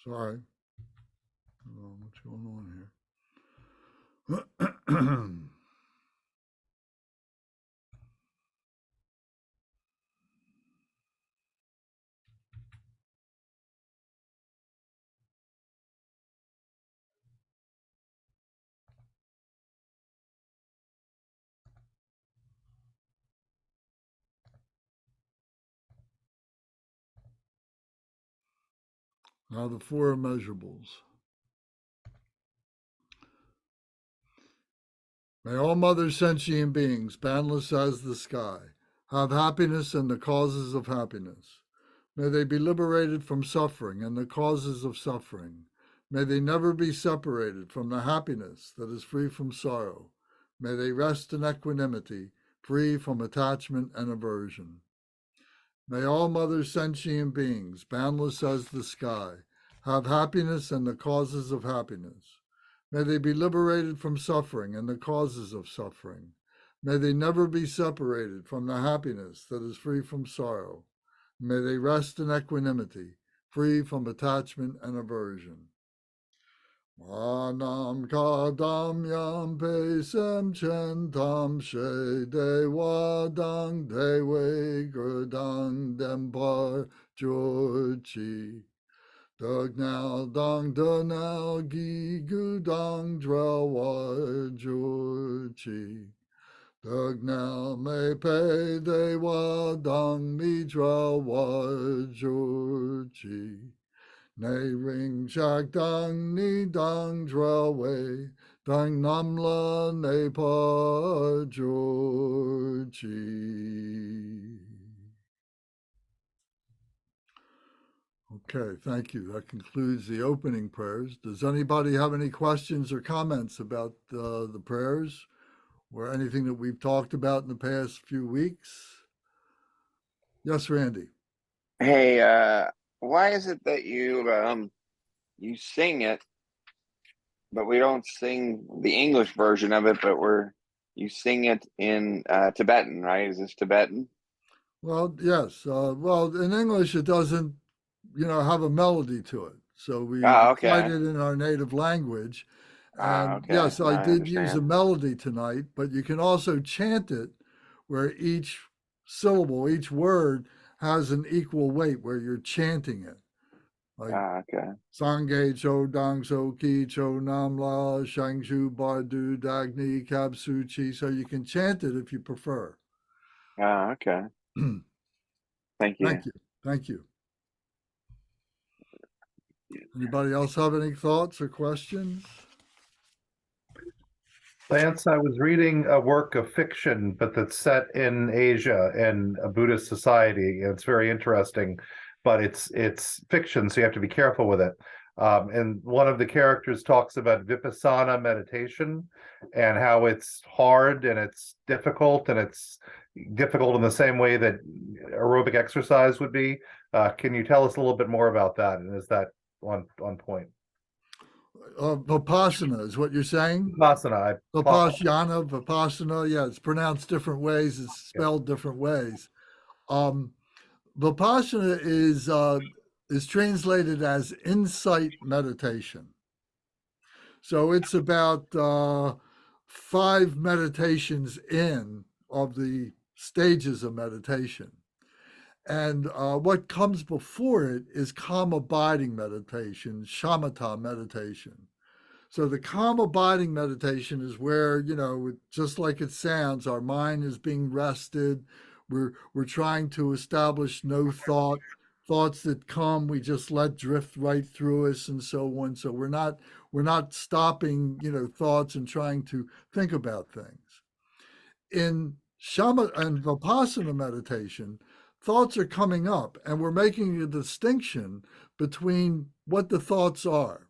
Sorry. What's going on here? Now the four immeasurables. May all mother sentient beings, boundless as the sky, have happiness and the causes of happiness. May they be liberated from suffering and the causes of suffering. May they never be separated from the happiness that is free from sorrow. May they rest in equanimity, free from attachment and aversion. May all mother sentient beings, boundless as the sky, have happiness and the causes of happiness. May they be liberated from suffering and the causes of suffering. May they never be separated from the happiness that is free from sorrow. May they rest in equanimity, free from attachment and aversion. Manam kadam yam pesem chantam she dewadang dewe gurdang dempar jurchi. Dugnal dang dunal gi gudang drawar jurchi. Dugnal me pe dewadang mi drawar jurchi. Nay ring shak dang ni dang drawe dang namla ne pa Georgie. Okay, thank you. That concludes the opening prayers. Does anybody have any questions or comments about the prayers or anything that we've talked about in the past few weeks? Yes, Randy. Hey, why is it that you sing it, but we don't sing the English version of it, but you sing it in Tibetan, right? Is this Tibetan? Well, yes. Well, in English, it doesn't, have a melody to it. So we Oh, recite okay. it in our native language. And Okay. yes, Now I I did use a understand. melody tonight, but you can also chant it where each syllable, each word has an equal weight where you're chanting it. Like Okay. Sangye Cho Dang So Ki Cho Nam La Shang Shu Bardu Dagni Kab Su Chi. So you can chant it if you prefer. Okay. Thank you. Thank you. Thank you. Anybody else have any thoughts or questions? Lance, I was reading a work of fiction, but that's set in Asia in a Buddhist society. It's very interesting, but it's fiction, so you have to be careful with it. And one of the characters talks about vipassana meditation and how it's hard and it's difficult in the same way that aerobic exercise would be. Can you tell us a little bit more about that? And is that on point? Vipassana is what you're saying? Vipassana. Vipassana. Yeah, it's pronounced different ways. It's Yeah. spelled different ways. Um, Vipassana is translated as insight meditation. So it's about 5 meditations in of the stages of meditation. And what comes before it is calm abiding meditation, shamatha meditation. So the calm abiding meditation is where, just like it sounds, our mind is being rested. We're trying to establish no thought. Thoughts that come, we just let drift right through us and so on. So we're not stopping, thoughts and trying to think about things. In Shama and Vipassana meditation, thoughts are coming up and we're making a distinction between what the thoughts are.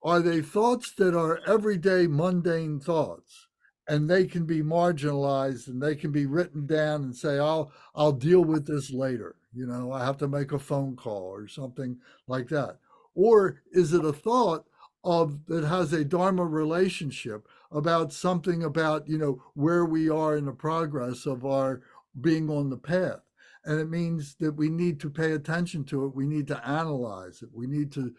Are they thoughts that are everyday mundane thoughts and they can be marginalized and they can be written down and say, I'll deal with this later. I have to make a phone call or something like that. Or is it a thought that has a dharma relationship about something about, where we are in the progress of our being on the path? And it means that we need to pay attention to it. We need to analyze it. We need to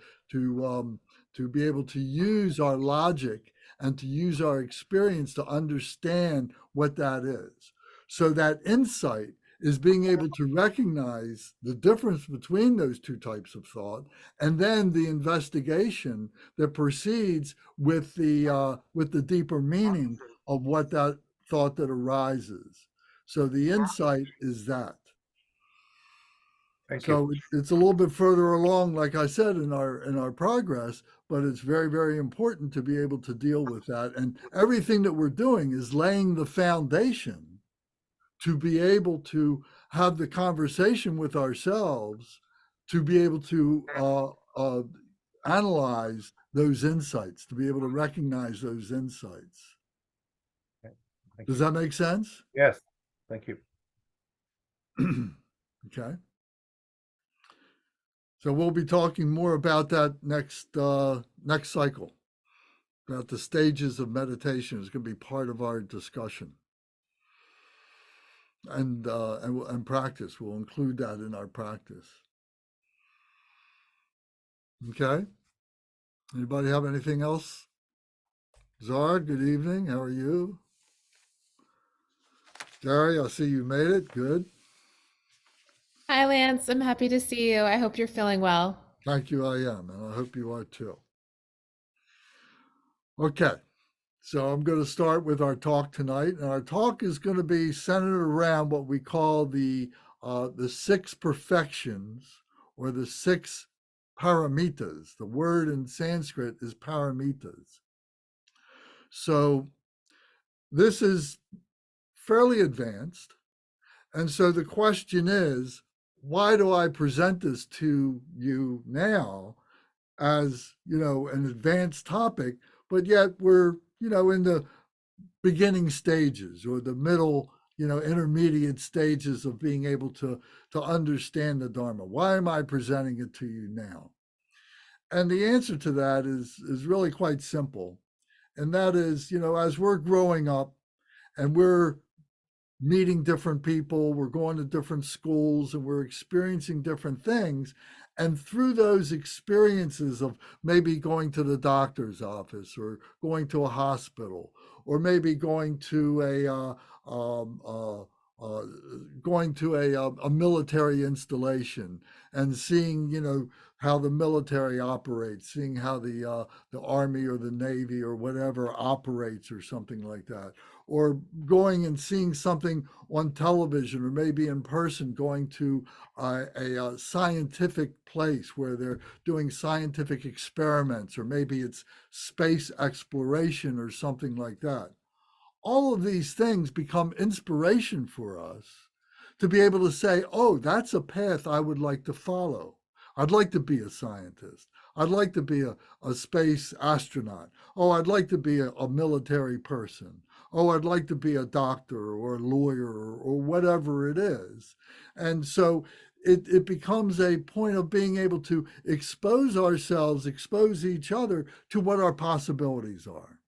be able to use our logic and to use our experience to understand what that is. So that insight is being able to recognize the difference between those two types of thought, and then the investigation that proceeds with the deeper meaning of what that thought that arises. So the insight is that. Thank you. So it's a little bit further along, like I said, in our progress, but it's very, very important to be able to deal with that. And everything that we're doing is laying the foundation to be able to have the conversation with ourselves, to be able to analyze those insights, to be able to recognize those insights. Thank Does you. that make sense? Yes. Thank you. Okay. So we'll be talking more about that next cycle, about the stages of meditation. Is going to be part of our discussion, and practice. We'll include that in our practice. Okay. Anybody have anything else? Zara, good evening. How are you? Jerry, I see you made it. Good. Hi, Lance. I'm happy to see you. I hope you're feeling well. Thank you. I am, and I hope you are too. Okay. So I'm going to start with our talk tonight, and our talk is going to be centered around what we call the six perfections, or the six paramitas. The word in Sanskrit is paramitas. So this is fairly advanced, and so the question is, why do I present this to you now as, an advanced topic, but yet we're, in the beginning stages, or the middle, intermediate stages of being able to understand the Dharma? Why am I presenting it to you now? And the answer to that is really quite simple. And that is, as we're growing up and we're meeting different people, we're going to different schools, and we're experiencing different things. And through those experiences of maybe going to the doctor's office, or going to a hospital, or maybe going to uh, a military installation, and seeing, how the military operates, seeing how the Army or the Navy or whatever operates, or something like that, or going and seeing something on television, or maybe in person, going to a scientific place where they're doing scientific experiments, or maybe it's space exploration or something like that. All of these things become inspiration for us to be able to say, oh, that's a path I would like to follow. I'd like to be a scientist. I'd like to be a space astronaut. Oh, I'd like to be a military person. Oh, I'd like to be a doctor or a lawyer, or whatever it is. And so it becomes a point of being able to expose ourselves, expose each other to what our possibilities are.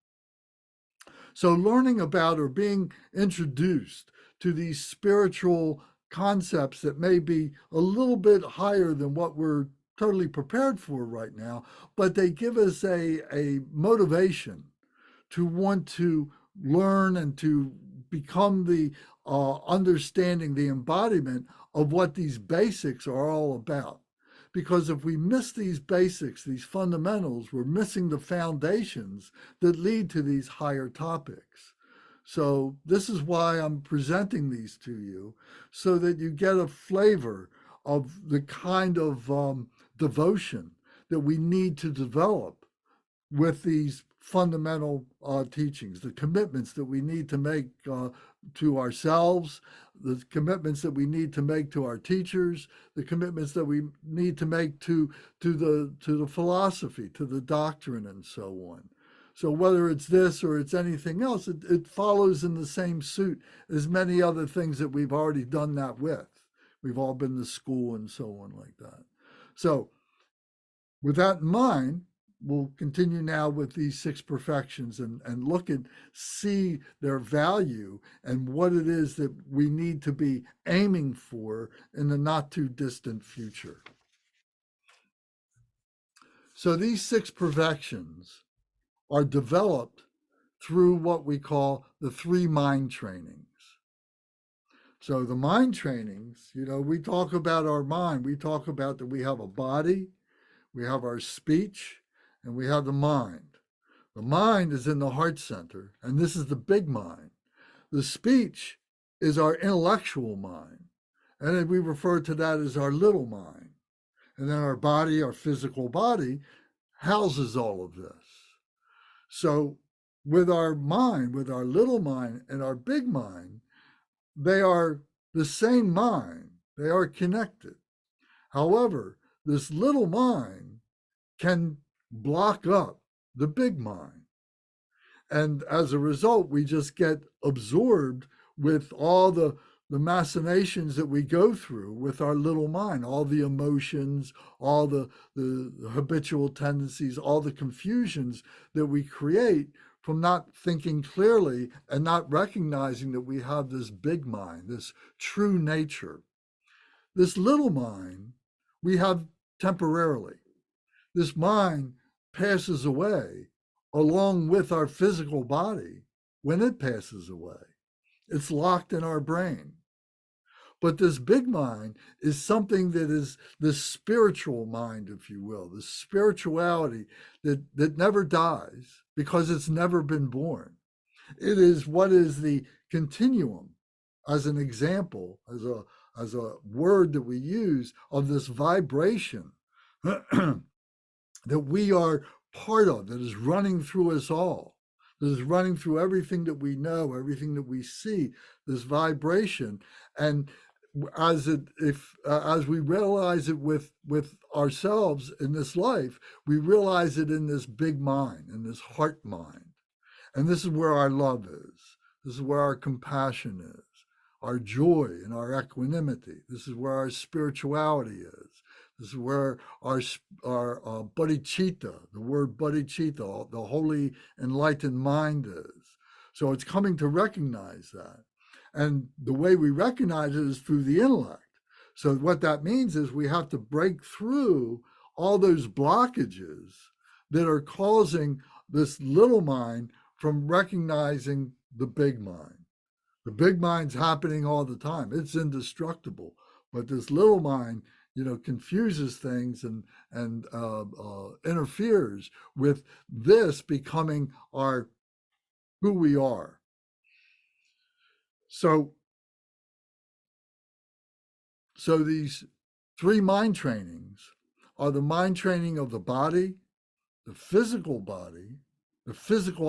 So learning about, or being introduced to, these spiritual concepts that may be a little bit higher than what we're totally prepared for right now, but they give us a motivation to want to learn and to become the understanding, the embodiment of what these basics are all about. Because if we miss these basics, these fundamentals, we're missing the foundations that lead to these higher topics. So this is why I'm presenting these to you, so that you get a flavor of the kind of devotion that we need to develop with these fundamental teachings, the commitments that we need to make to ourselves, the commitments that we need to make to our teachers, the commitments that we need to make to the philosophy, to the doctrine, and so on. So whether it's this or it's anything else, it follows in the same suit as many other things that we've already done that with. We've all been to school and so on like that. So with that in mind, we'll continue now with these six perfections and look and see their value and what it is that we need to be aiming for in the not too distant future. So these six perfections are developed through what we call the three mind trainings. So the mind trainings, we talk about our mind. We talk about that we have a body, we have our speech, and we have the mind. The mind is in the heart center, and this is the big mind. The speech is our intellectual mind, and then we refer to that as our little mind. And then our body, our physical body, houses all of this. So with our mind, with our little mind and our big mind, they are the same mind. They are connected. However, this little mind can block up the big mind. And as a result, we just get absorbed with all the machinations that we go through with our little mind, all the emotions, all the habitual tendencies, all the confusions that we create from not thinking clearly and not recognizing that we have this big mind, this true nature. This little mind we have temporarily. This mind passes away along with our physical body when it passes away. It's locked in our brain. But this big mind is something that is the spiritual mind, if you will, the spirituality that never dies because it's never been born. It is what is the continuum, as an example, as a word that we use of this vibration that we are part of, that is running through us all, that is running through everything that we know, everything that we see, this vibration. And as we realize it with ourselves in this life, we realize it in this big mind, in this heart mind. And this is where our love is. This is where our compassion is, our joy and our equanimity. This is where our spirituality is. This is where our bodhicitta, the word bodhicitta, the holy enlightened mind is. So it's coming to recognize that. And the way we recognize it is through the intellect. So what that means is we have to break through all those blockages that are causing this little mind from recognizing the big mind. The big mind's happening all the time. It's indestructible. But this little mind, confuses things and interferes with this becoming our who we are. So these three mind trainings are the mind training of the body, the physical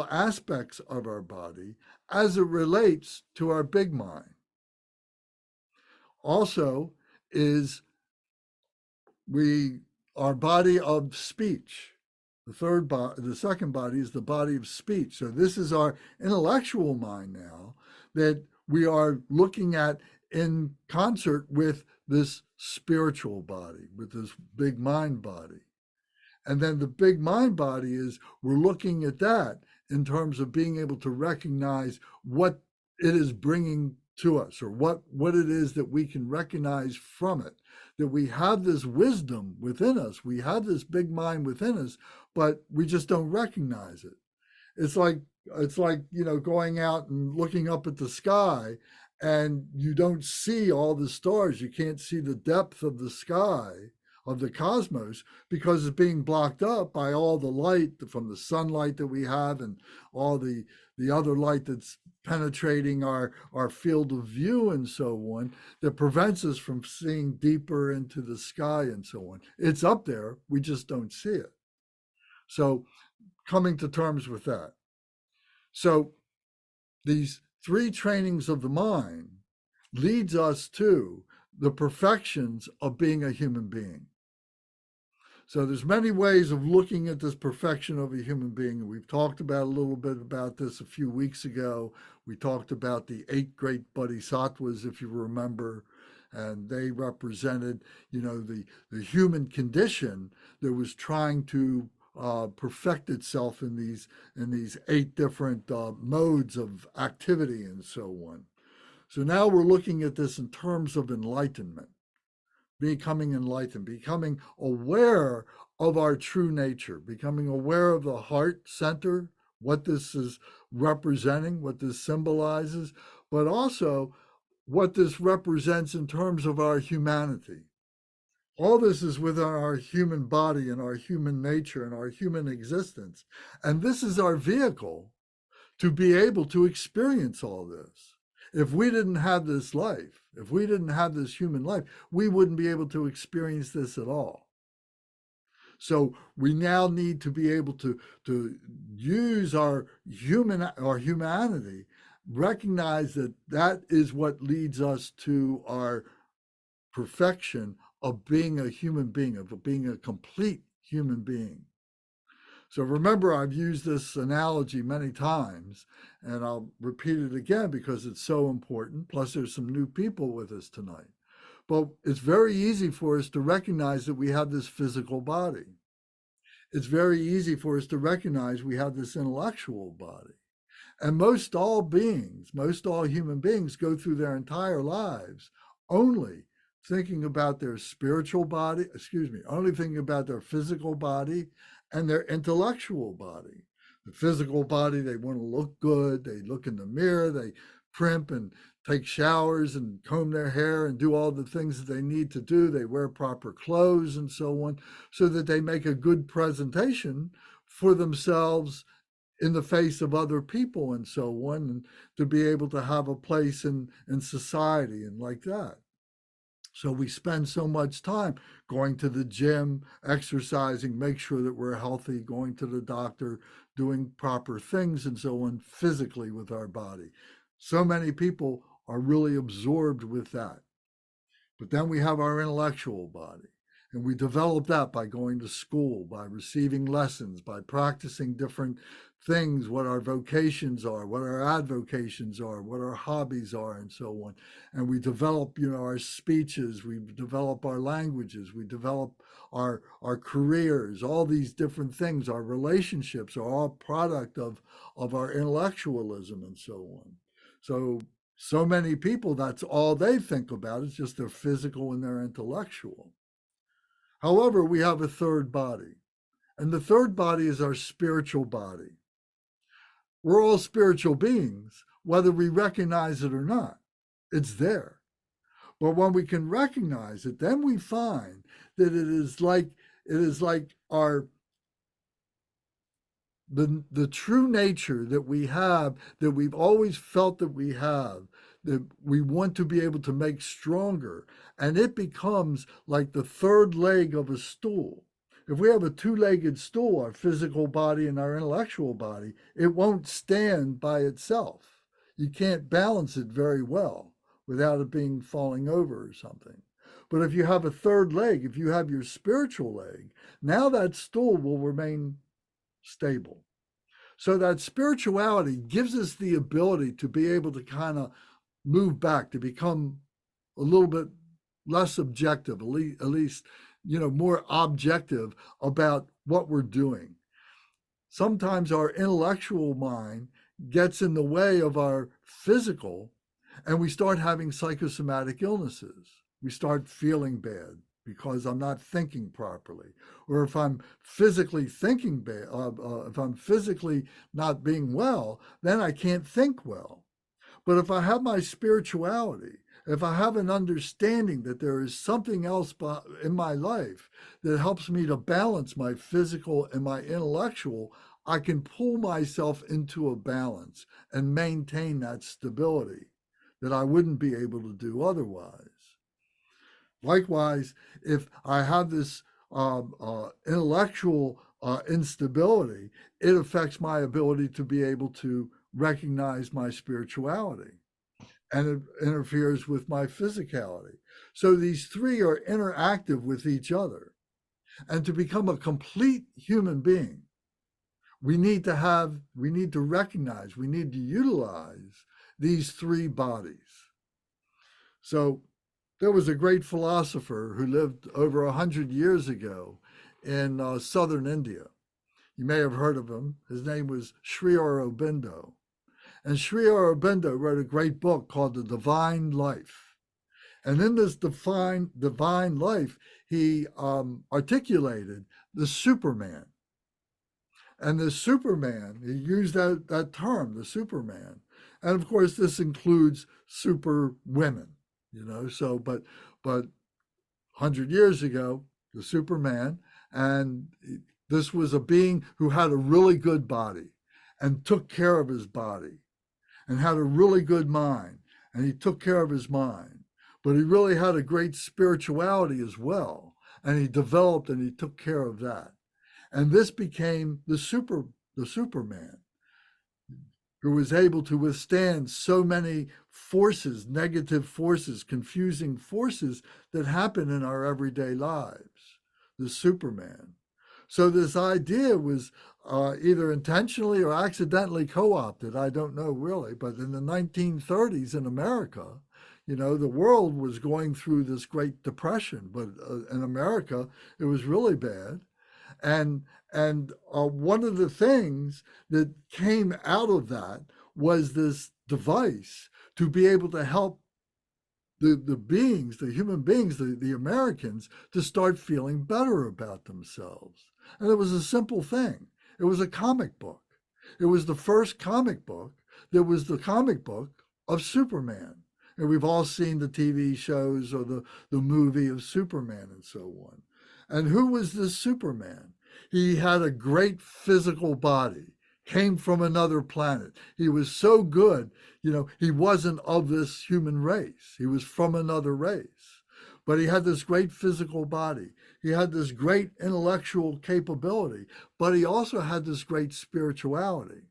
aspects of our body as it relates to our big mind. Also is our body of speech. The second body is the body of speech. So this is our intellectual mind now that we are looking at in concert with this spiritual body, with this big mind body. And then the big mind body is we're looking at that in terms of being able to recognize what it is bringing to us, or what it is that we can recognize from it, that we have this wisdom within us, we have this big mind within us, but we just don't recognize it. It's like going out and looking up at the sky and you don't see all the stars. You can't see the depth of the sky, of the cosmos, because it's being blocked up by all the light from the sunlight that we have and all the other light that's penetrating our field of view and so on, that prevents us from seeing deeper into the sky and so on. It's up there, we just don't see it. So coming to terms with that. So these three trainings of the mind leads us to the perfections of being a human being. So there's many ways of looking at this perfection of a human being. We've talked about a little bit about this a few weeks ago. We talked about the 8 great bodhisattvas, if you remember, and they represented, the human condition that was trying to perfect itself in these 8 different modes of activity and so on. So now we're looking at this in terms of enlightenment, becoming enlightened, becoming aware of our true nature, becoming aware of the heart center, what this is representing, what this symbolizes, but also what this represents in terms of our humanity. All this is within our human body and our human nature and our human existence. And this is our vehicle to be able to experience all this. If we didn't have this life, if we didn't have this human life, we wouldn't be able to experience this at all. So we now need to be able to use our humanity, recognize that that is what leads us to our perfection of being a human being, of being a complete human being. So remember, I've used this analogy many times, and I'll repeat it again because it's so important. Plus, there's some new people with us tonight. But it's very easy for us to recognize that we have this physical body. It's very easy for us to recognize we have this intellectual body. And most all human beings go through their entire lives only thinking about their spiritual body, only thinking about their physical body and their intellectual body. The physical body, they want to look good, they look in the mirror, they primp and take showers and comb their hair and do all the things that they need to do. They wear proper clothes and so on, so that they make a good presentation for themselves in the face of other people and so on, and to be able to have a place in society and like that. So we spend so much time going to the gym, exercising, make sure that we're healthy, going to the doctor, doing proper things and so on physically with our body. So many people are really absorbed with that. But then we have our intellectual body. And we develop that by going to school, by receiving lessons, by practicing different things, what our vocations are, what our avocations are, what our hobbies are, and so on. And we develop, our speeches, we develop our languages, we develop our careers, all these different things. Our relationships are all product of our intellectualism and so on. So many people, that's all they think about is just their physical and their intellectual. However, we have a third body, and the third body is our spiritual body. We're all spiritual beings, whether we recognize it or not. It's there. But when we can recognize it, then we find that it is like our the true nature that we have, that we've always felt that we have, that we want to be able to make stronger. And it becomes like the third leg of a stool. If we have a two-legged stool, our physical body and our intellectual body, it won't stand by itself. You can't balance it very well without it being falling over or something. But if you have a third leg, if you have your spiritual leg, now that stool will remain stable. So that spirituality gives us the ability to be able to kind of move back, to become a little bit less objective, at least, more objective about what we're doing. Sometimes our intellectual mind gets in the way of our physical, and we start having psychosomatic illnesses. We start feeling bad because I'm not thinking properly. Or if I'm physically thinking bad, if I'm physically not being well, then I can't think well. But if I have my spirituality, if I have an understanding that there is something else in my life that helps me to balance my physical and my intellectual, I can pull myself into a balance and maintain that stability that I wouldn't be able to do otherwise. Likewise, if I have this intellectual instability, it affects my ability to be able to recognize my spirituality, and it interferes with my physicality. So these three are interactive with each other. And to become a complete human being, we need to recognize, we need to utilize these three bodies. So there was a great philosopher who lived over 100 years ago in southern India. You may have heard of him. His name was Sri Aurobindo. And Sri Aurobindo wrote a great book called The Divine Life. And in this divine life, he articulated the Superman. And the Superman, he used that term, the Superman. And of course, this includes super women, so, but 100 years ago, the Superman, and this was a being who had a really good body and took care of his body and had a really good mind, and he took care of his mind. But he really had a great spirituality as well, and he developed and he took care of that. And this became the Superman, who was able to withstand so many forces, negative forces, confusing forces that happen in our everyday lives, the Superman. So this idea was either intentionally or accidentally co-opted, I don't know really, but in the 1930s in America, the world was going through this Great Depression, but in America, it was really bad. And one of the things that came out of that was this device to be able to help the beings, the human beings, the Americans, to start feeling better about themselves. And it was a simple thing. It was a comic book. It was the first comic book that was the comic book of Superman. And we've all seen the TV shows or the movie of Superman and so on. And who was this Superman? He had a great physical body, came from another planet. He was so good, he wasn't of this human race. He was from another race. But he had this great physical body. He had this great intellectual capability, but he also had this great spirituality.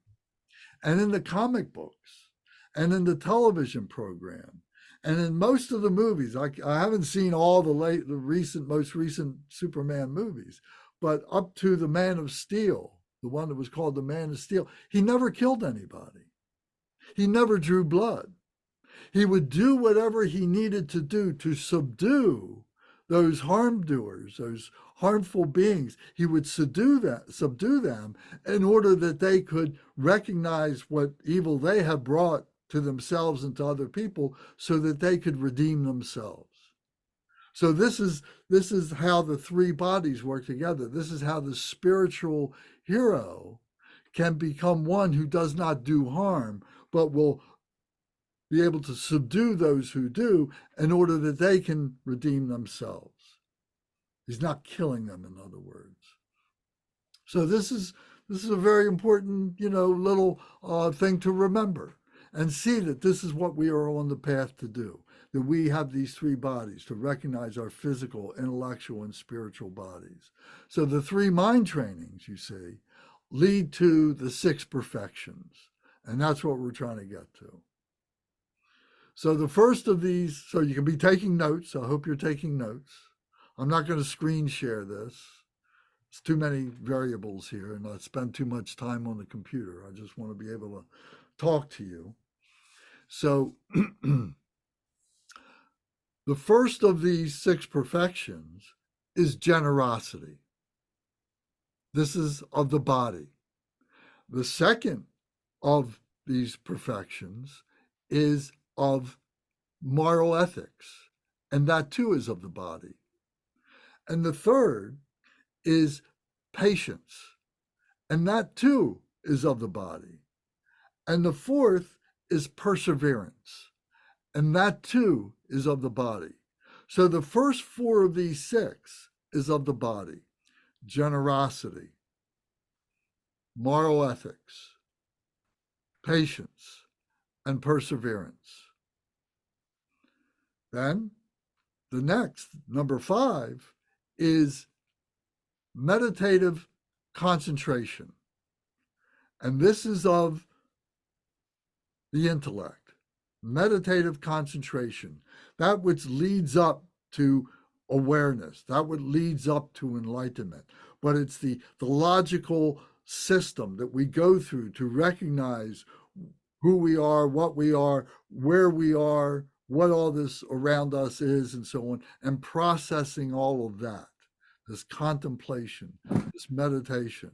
And in the comic books and in the television program and in most of the movies, I haven't seen all the most recent Superman movies, but up to the Man of Steel, the one that was called the Man of Steel, he never killed anybody. He never drew blood. He would do whatever he needed to do to subdue those harm doers, those harmful beings. He would subdue them in order that they could recognize what evil they had brought to themselves and to other people so that they could redeem themselves. So this is how the three bodies work together. This is how the spiritual hero can become one who does not do harm, but will be able to subdue those who do in order that they can redeem themselves. He's not killing them, in other words. So this is a very important, little thing to remember and see that this is what we are on the path to do. That we have these three bodies to recognize our physical, intellectual, and spiritual bodies. So the three mind trainings, you see, lead to the 6 perfections. And that's what we're trying to get to. So the first of these, so you can be taking notes. I hope you're taking notes. I'm not going to screen share this. It's too many variables here, and I spend too much time on the computer. I just want to be able to talk to you. So the first of these 6 perfections is generosity. This is of the body. The second of these perfections is of moral ethics, and that too is of the body. And the third is patience, and that too is of the body. And the fourth is perseverance, and that too is of the body. So the first 4 of these 6 is of the body: generosity, moral ethics, patience, and perseverance. Then the next, number 5, is meditative concentration. And this is of the intellect. Meditative concentration, that which leads up to awareness, that which leads up to enlightenment. But it's the logical system that we go through to recognize who we are, what we are, where we are, what all this around us is, and so on, and processing all of that, this contemplation, this meditation.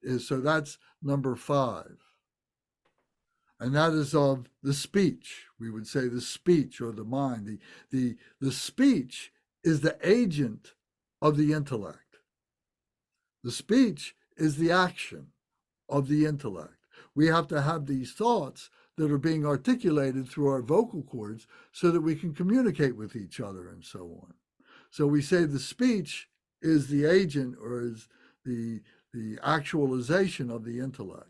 is, so that's number 5. And that is of the speech. We would say the speech or the mind. The speech is the agent of the intellect. The speech is the action of the intellect. We have to have these thoughts that are being articulated through our vocal cords so that we can communicate with each other and so on. So we say the speech is the agent or is the actualization of the intellect.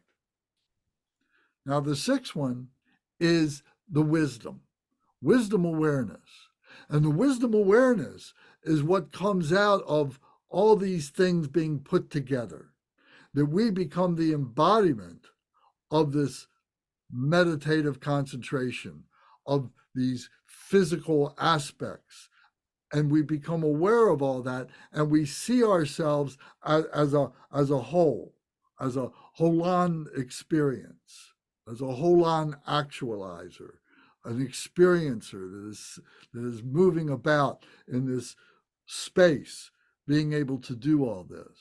Now, the 6th one is the wisdom awareness. And the wisdom awareness is what comes out of all these things being put together, that we become the embodiment of this meditative concentration, of these physical aspects. And we become aware of all that, and we see ourselves as a whole, as a whole-on experience, as a whole-on actualizer, an experiencer that is moving about in this space, being able to do all this.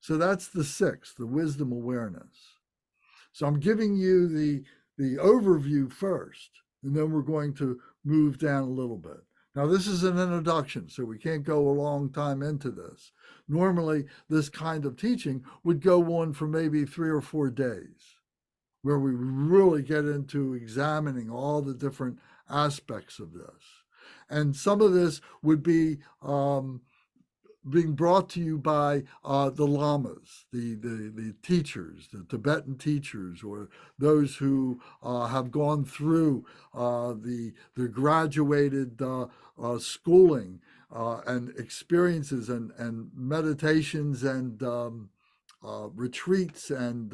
So that's the 6th, the wisdom awareness. So I'm giving you the overview first, and then we're going to move down a little bit. Now, this is an introduction, so we can't go a long time into this. Normally, this kind of teaching would go on for maybe 3 or 4 days, where we really get into examining all the different aspects of this. And some of this would be being brought to you by the lamas, the teachers, the Tibetan teachers, or those who have gone through the graduated schooling and experiences and meditations and retreats and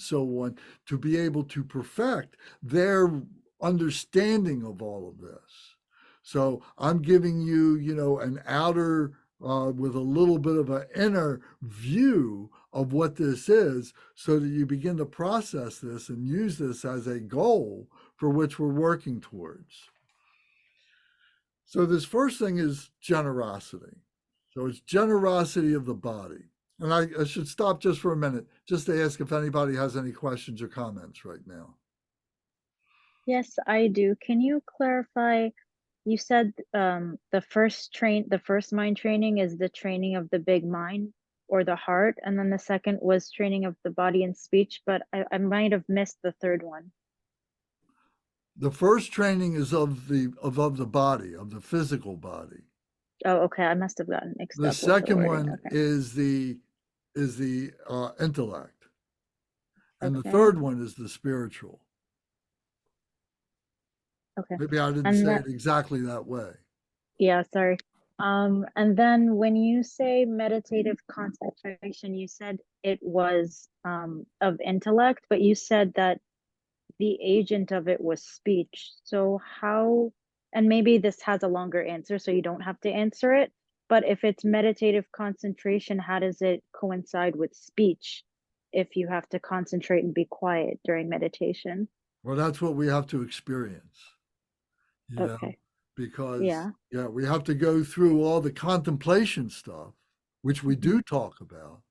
so on, to be able to perfect their understanding of all of this. So I'm giving you, an outer with a little bit of an inner view of what this is, so that you begin to process this and use this as a goal for which we're working towards. So this first thing is generosity. So it's generosity of the body. And I should stop just for a minute, just to ask if anybody has any questions or comments right now. Yes, I do. Can you clarify? You said the first mind training is the training of the big mind or the heart, and then the second was training of the body and speech, but I might have missed the third one. The first training is of the body, of the physical body. Oh, okay. I must have gotten mixed The up with the second wording. one Okay. is the intellect, and the Okay. third one is the spiritual. Okay. Maybe I didn't And say that, it exactly that way. yeah, sorry. And then when you say meditative concentration, you said it was of intellect, but you said that the agent of it was speech. So how, and maybe this has a longer answer, so you don't have to answer it, but if it's meditative concentration, how does it coincide with speech if you have to concentrate and be quiet during meditation? Well, that's what we have to experience, Okay. because Yeah. we have to go through all the contemplation stuff, which we do talk about,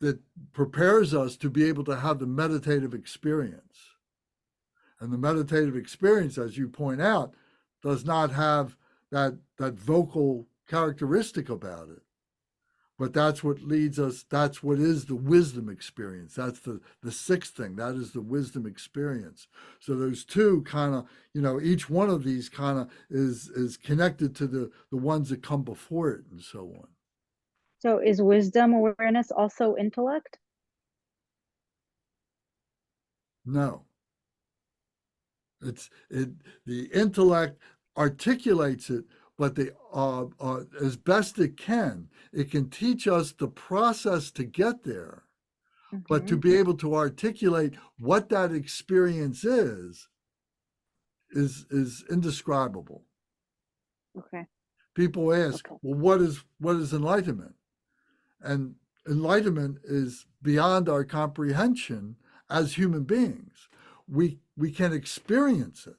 that prepares us to be able to have the meditative experience. And the meditative experience, as you point out, does not have that vocal characteristic about it. But that's what leads us, that's what is the wisdom experience. That's the 6th thing. That is the wisdom experience. So those two kind of, each one of these kind of is connected to the ones that come before it and so on. So is wisdom awareness also intellect? No. The intellect articulates it, but as best it can teach us the process to get there. But to be able to articulate what that experience is indescribable. Okay. People ask, Okay. well, what is enlightenment? And enlightenment is beyond our comprehension as human beings. We can experience it,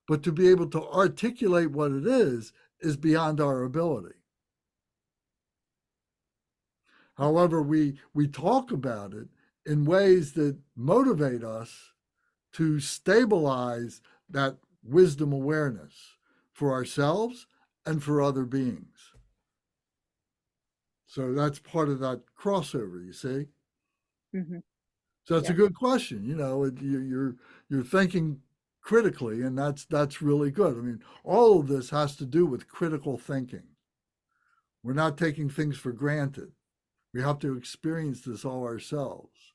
but to be able to articulate what it is beyond our ability. However, we talk about it in ways that motivate us to stabilize that wisdom awareness for ourselves and for other beings. So that's part of that crossover, you see. Hmm. So it's a Yes. good question. You're thinking critically, and that's really good. I mean, all of this has to do with critical thinking. We're not taking things for granted. We have to experience this all ourselves.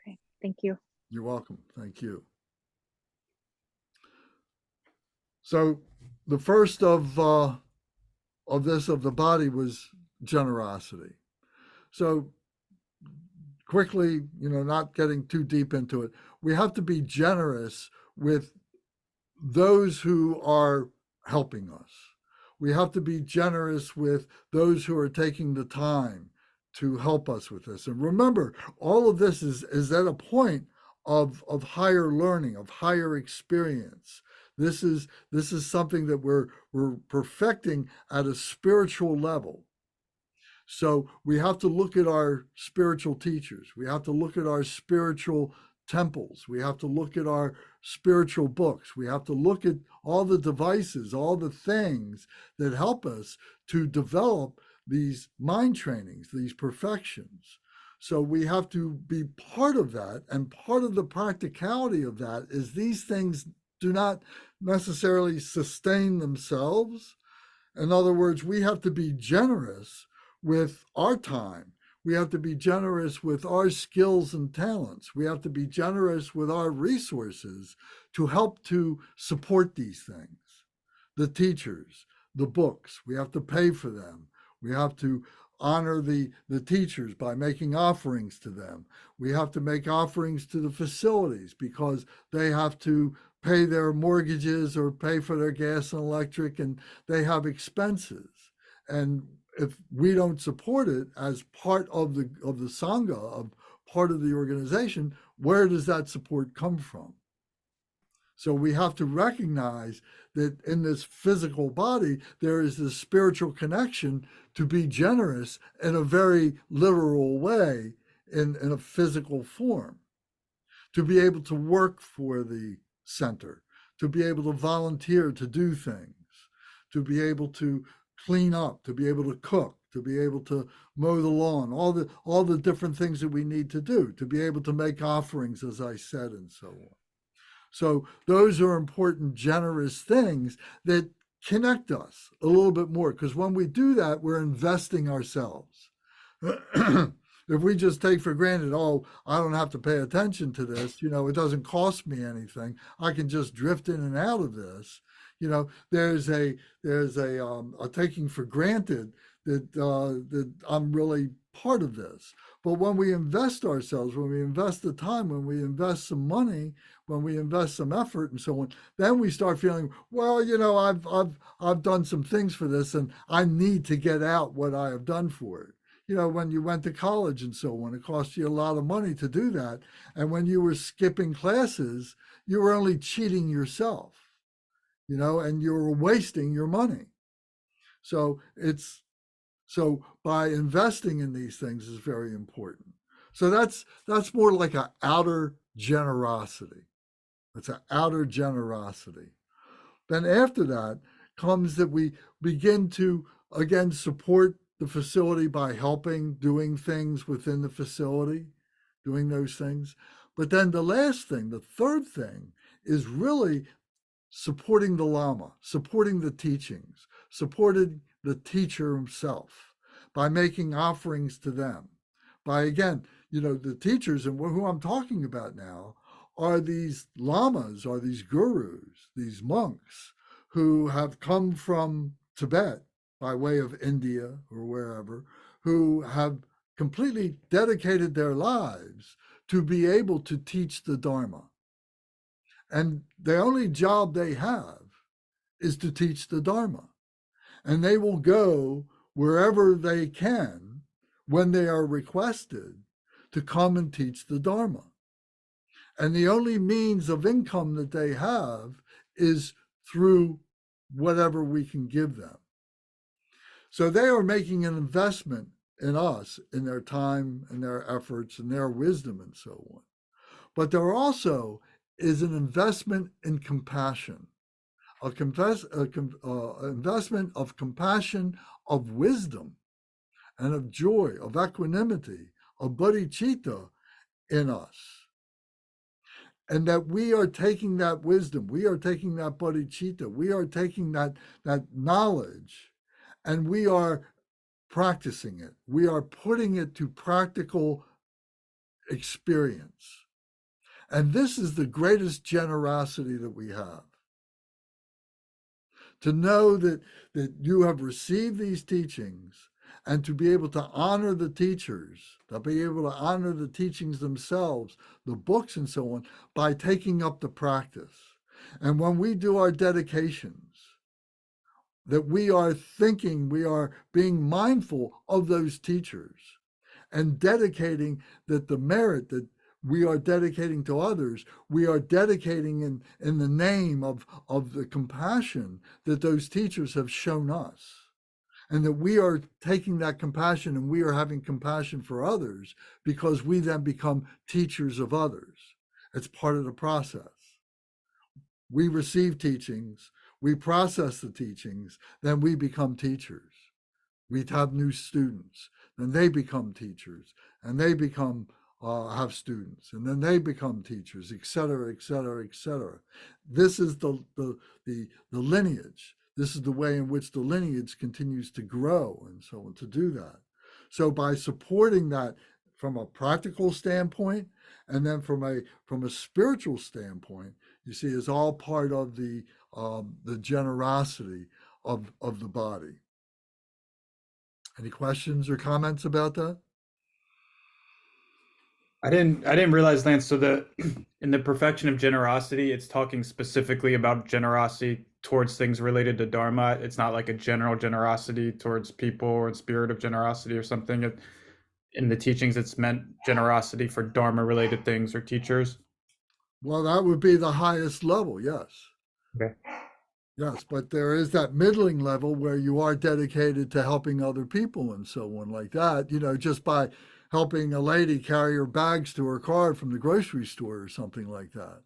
Okay. Thank you. You're welcome. Thank you. So the first of the body was generosity. So quickly, not getting too deep into it, we have to be generous with those who are helping us. We have to be generous with those who are taking the time to help us with this. And remember, all of this is at a point of higher learning, of higher experience. This is something that we're perfecting at a spiritual level. So we have to look at our spiritual teachers. We have to look at our spiritual temples. We have to look at our spiritual books. We have to look at all the devices, all the things that help us to develop these mind trainings, these perfections. So we have to be part of that. And part of the practicality of that is these things do not necessarily sustain themselves. In other words, we have to be generous with our time. We have to be generous with our skills and talents. We have to be generous with our resources to help to support these things. The teachers, the books, we have to pay for them. We have to honor the teachers by making offerings to them. We have to make offerings to the facilities because they have to pay their mortgages or pay for their gas and electric, and they have expenses. And if we don't support it as part of the sangha, of part of the organization, where does that support come from? So we have to recognize that in this physical body, there is this spiritual connection to be generous in a very literal way in a physical form, to be able to work for the center, to be able to volunteer to do things, to be able to clean up, to be able to cook, to be able to mow the lawn, all the different things that we need to do, to be able to make offerings, as I said, and so on. So those are important, generous things that connect us a little bit more, because when we do that, we're investing ourselves. If we just take for granted, oh, I don't have to pay attention to this, it doesn't cost me anything, I can just drift in and out of this. There's a taking for granted that I'm really part of this. But when we invest ourselves, when we invest the time, when we invest some money, when we invest some effort and so on, then we start feeling, well, I've done some things for this, and I need to get out what I have done for it. When you went to college and so on, it cost you a lot of money to do that. And when you were skipping classes, you were only cheating yourself, and you were wasting your money. So by investing in these things is very important. So that's more like an outer generosity. It's an outer generosity. Then after that comes that we begin to, again, support the facility by helping, doing things within the facility, doing those things. But then the last thing, the third thing, is really supporting the Lama, supporting the teachings, supporting the teacher himself by making offerings to them. By, again, the teachers, and who I'm talking about now, are these lamas, are these gurus, these monks who have come from Tibet by way of India or wherever, who have completely dedicated their lives to be able to teach the Dharma. And the only job they have is to teach the Dharma. And they will go wherever they can when they are requested to come and teach the Dharma. And the only means of income that they have is through whatever we can give them. So they are making an investment in us, in their time and their efforts and their wisdom and so on. But there also is an investment in compassion, investment of compassion, of wisdom, and of joy, of equanimity, of bodhicitta in us. And that we are taking that wisdom, we are taking that bodhicitta, we are taking that knowledge, and we are practicing it. We are putting it to practical experience. And this is the greatest generosity that we have. To know that you have received these teachings, and to be able to honor the teachers, to be able to honor the teachings themselves, the books and so on, by taking up the practice. And when we do our dedications, that we are thinking, we are being mindful of those teachers and dedicating that the merit that we are dedicating to others, we are dedicating in the name of the compassion that those teachers have shown us. And that we are taking that compassion and we are having compassion for others because we then become teachers of others. It's part of the process. We receive teachings, we process the teachings, then we become teachers. We have new students, then they become teachers, and they become have students, and then they become teachers, et cetera, et cetera, et cetera. This is the lineage. This is the way in which the lineage continues to grow and so on, to do that. So by supporting that from a practical standpoint, and then from a spiritual standpoint, you see, is all part of the generosity of the body. Any questions or comments about that? I didn't realize, Lance, so in the perfection of generosity, it's talking specifically about generosity towards things related to Dharma. It's not like a general generosity towards people or spirit of generosity or something. In the teachings, it's meant generosity for Dharma related things or teachers. Well, that would be the highest level, yes. Okay. Yes, but there is that middling level where you are dedicated to helping other people and so on like that, just by helping a lady carry her bags to her car from the grocery store or something like that.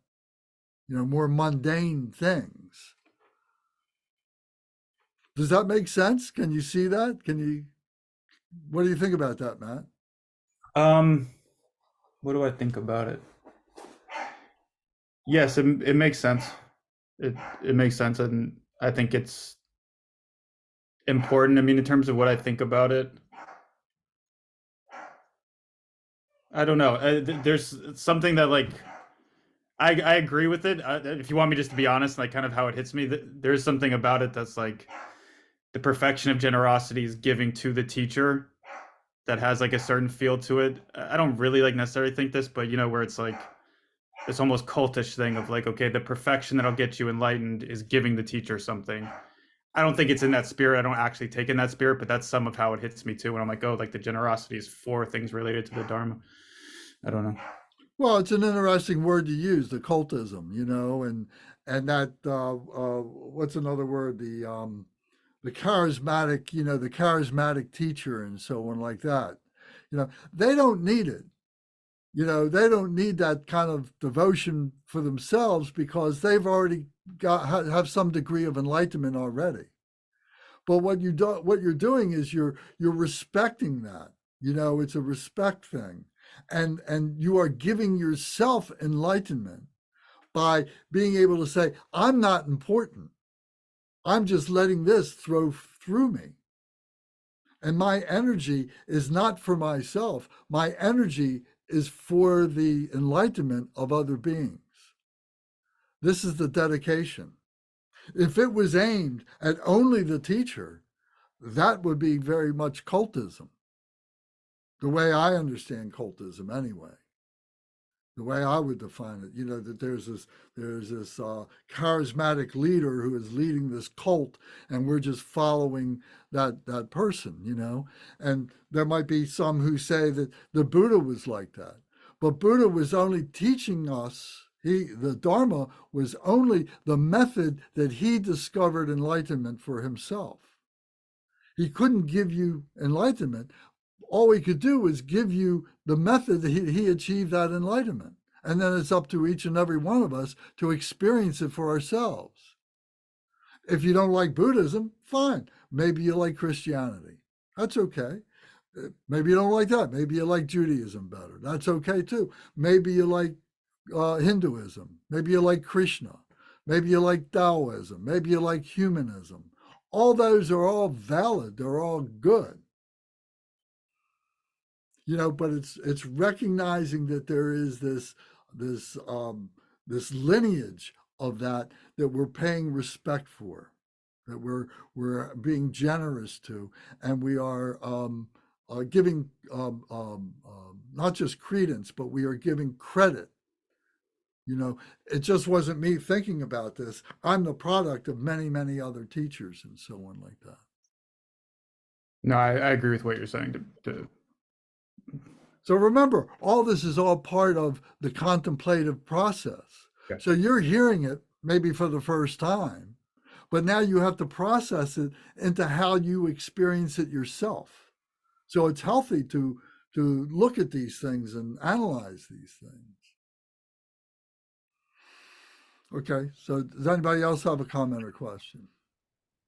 More mundane things. Does that make sense? Can you see that? What do you think about that, Matt? What do I think about it? Yes, it makes sense. It makes sense, and I think it's important. I mean, in terms of what I think about it, I don't know. There's something that I agree with it. If you want me just to be honest, like kind of how it hits me, there's something about it that's like the perfection of generosity is giving to the teacher that has like a certain feel to it. I don't really necessarily think this, but where it's like this almost cultish thing of like, okay, the perfection that'll get you enlightened is giving the teacher something. I don't think it's in that spirit. I don't actually take in that spirit, but that's some of how it hits me too. When I'm like, oh, like the generosity is for things related to the Dharma. I don't know. Well, it's an interesting word to use, the cultism, and that what's another word? The charismatic, the charismatic teacher and so on like that. They don't need it. They don't need that kind of devotion for themselves because they've already have some degree of enlightenment already. But what you're doing is you're respecting that. It's a respect thing. And you are giving yourself enlightenment by being able to say, I'm not important. I'm just letting this throw through me. And my energy is not for myself. My energy is for the enlightenment of other beings. This is the dedication. If it was aimed at only the teacher, that would be very much cultism. The way I understand cultism anyway. The way I would define it, that there's this charismatic leader who is leading this cult, and we're just following that person, and there might be some who say that the Buddha was like that, but Buddha was only teaching us. The Dharma was only the method that he discovered enlightenment for himself. He couldn't give you enlightenment. All he could do was give you the method that he achieved that enlightenment. And then it's up to each and every one of us to experience it for ourselves. If you don't like Buddhism, fine. Maybe you like Christianity. That's okay. Maybe you don't like that. Maybe you like Judaism better. That's okay too. Maybe you like Hinduism. Maybe you like Krishna. Maybe you like Taoism. Maybe you like humanism. All those are all valid. They're all good. But it's recognizing that there is this lineage of that we're paying respect for, that we're being generous to, and we are giving not just credence, but we are giving credit. It just wasn't me thinking about this. I'm the product of many, many other teachers and so on like that. No, I agree with what you're saying. So remember, all this is all part of the contemplative process. Yeah. So you're hearing it maybe for the first time, but now you have to process it into how you experience it yourself. So it's healthy to look at these things and analyze these things. Okay, so does anybody else have a comment or question?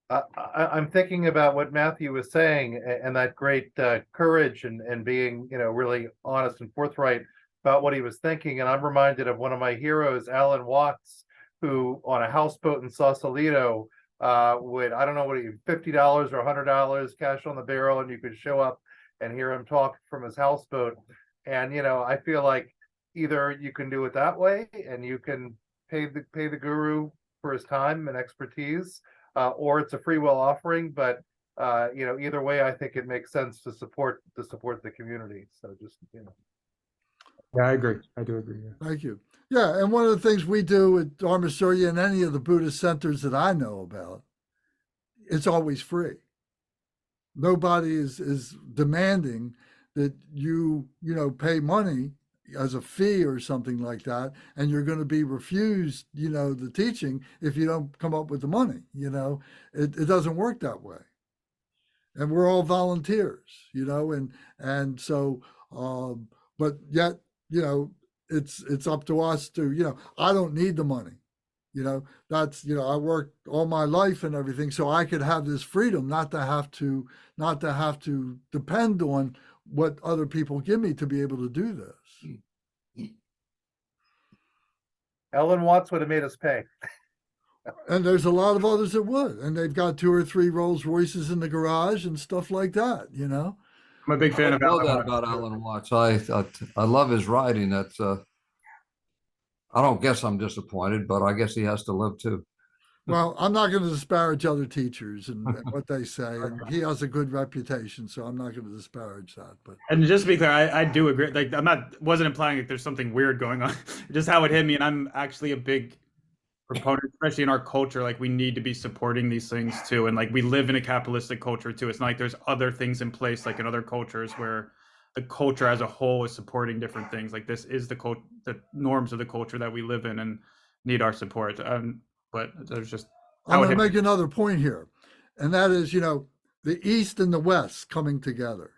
I'm thinking about what Matthew was saying and that great courage and being, really honest and forthright about what he was thinking. And I'm reminded of one of my heroes, Alan Watts, who on a houseboat in Sausalito would, I don't know what $50 or $100 cash on the barrel, and you could show up and hear him talk from his houseboat. And, I feel like either you can do it that way and you can pay the guru for his time and expertise, or it's a free will offering. But either way, I think it makes sense to support the community. So just Yeah, I agree. I do agree. Yeah. Thank you. Yeah, and one of the things we do at Dharma Surya and any of the Buddhist centers that I know about, it's always free. Nobody is demanding that you pay money as a fee or something like that, and you're going to be refused, the teaching if you don't come up with the money. It doesn't work that way. And we're all volunteers, and so, but yet, it's up to us to, I don't need the money. That's, I worked all my life and everything, so I could have this freedom not to have to depend on what other people give me to be able to do this. Alan Watts would have made us pay. And there's a lot of others that would, and they've got 2 or 3 Rolls Royces in the garage and stuff like that. I'm a big fan I of know Alan that Watts. about Alan Watts. I love his writing. That's I don't guess I'm disappointed, but I guess he has to live too. Well, I'm not going to disparage other teachers and what they say, and he has a good reputation, so I'm not going to disparage that. But And just to be clear, I do agree. Like, wasn't implying like there's something weird going on. Just how it hit me, and I'm actually a big proponent, especially in our culture. Like, we need to be supporting these things too, and like we live in a capitalistic culture too. It's not like there's other things in place like in other cultures where the culture as a whole is supporting different things. Like, this is the norms of the culture that we live in and need our support. But there's just I'm going to make another point here, and that is, the East and the West coming together.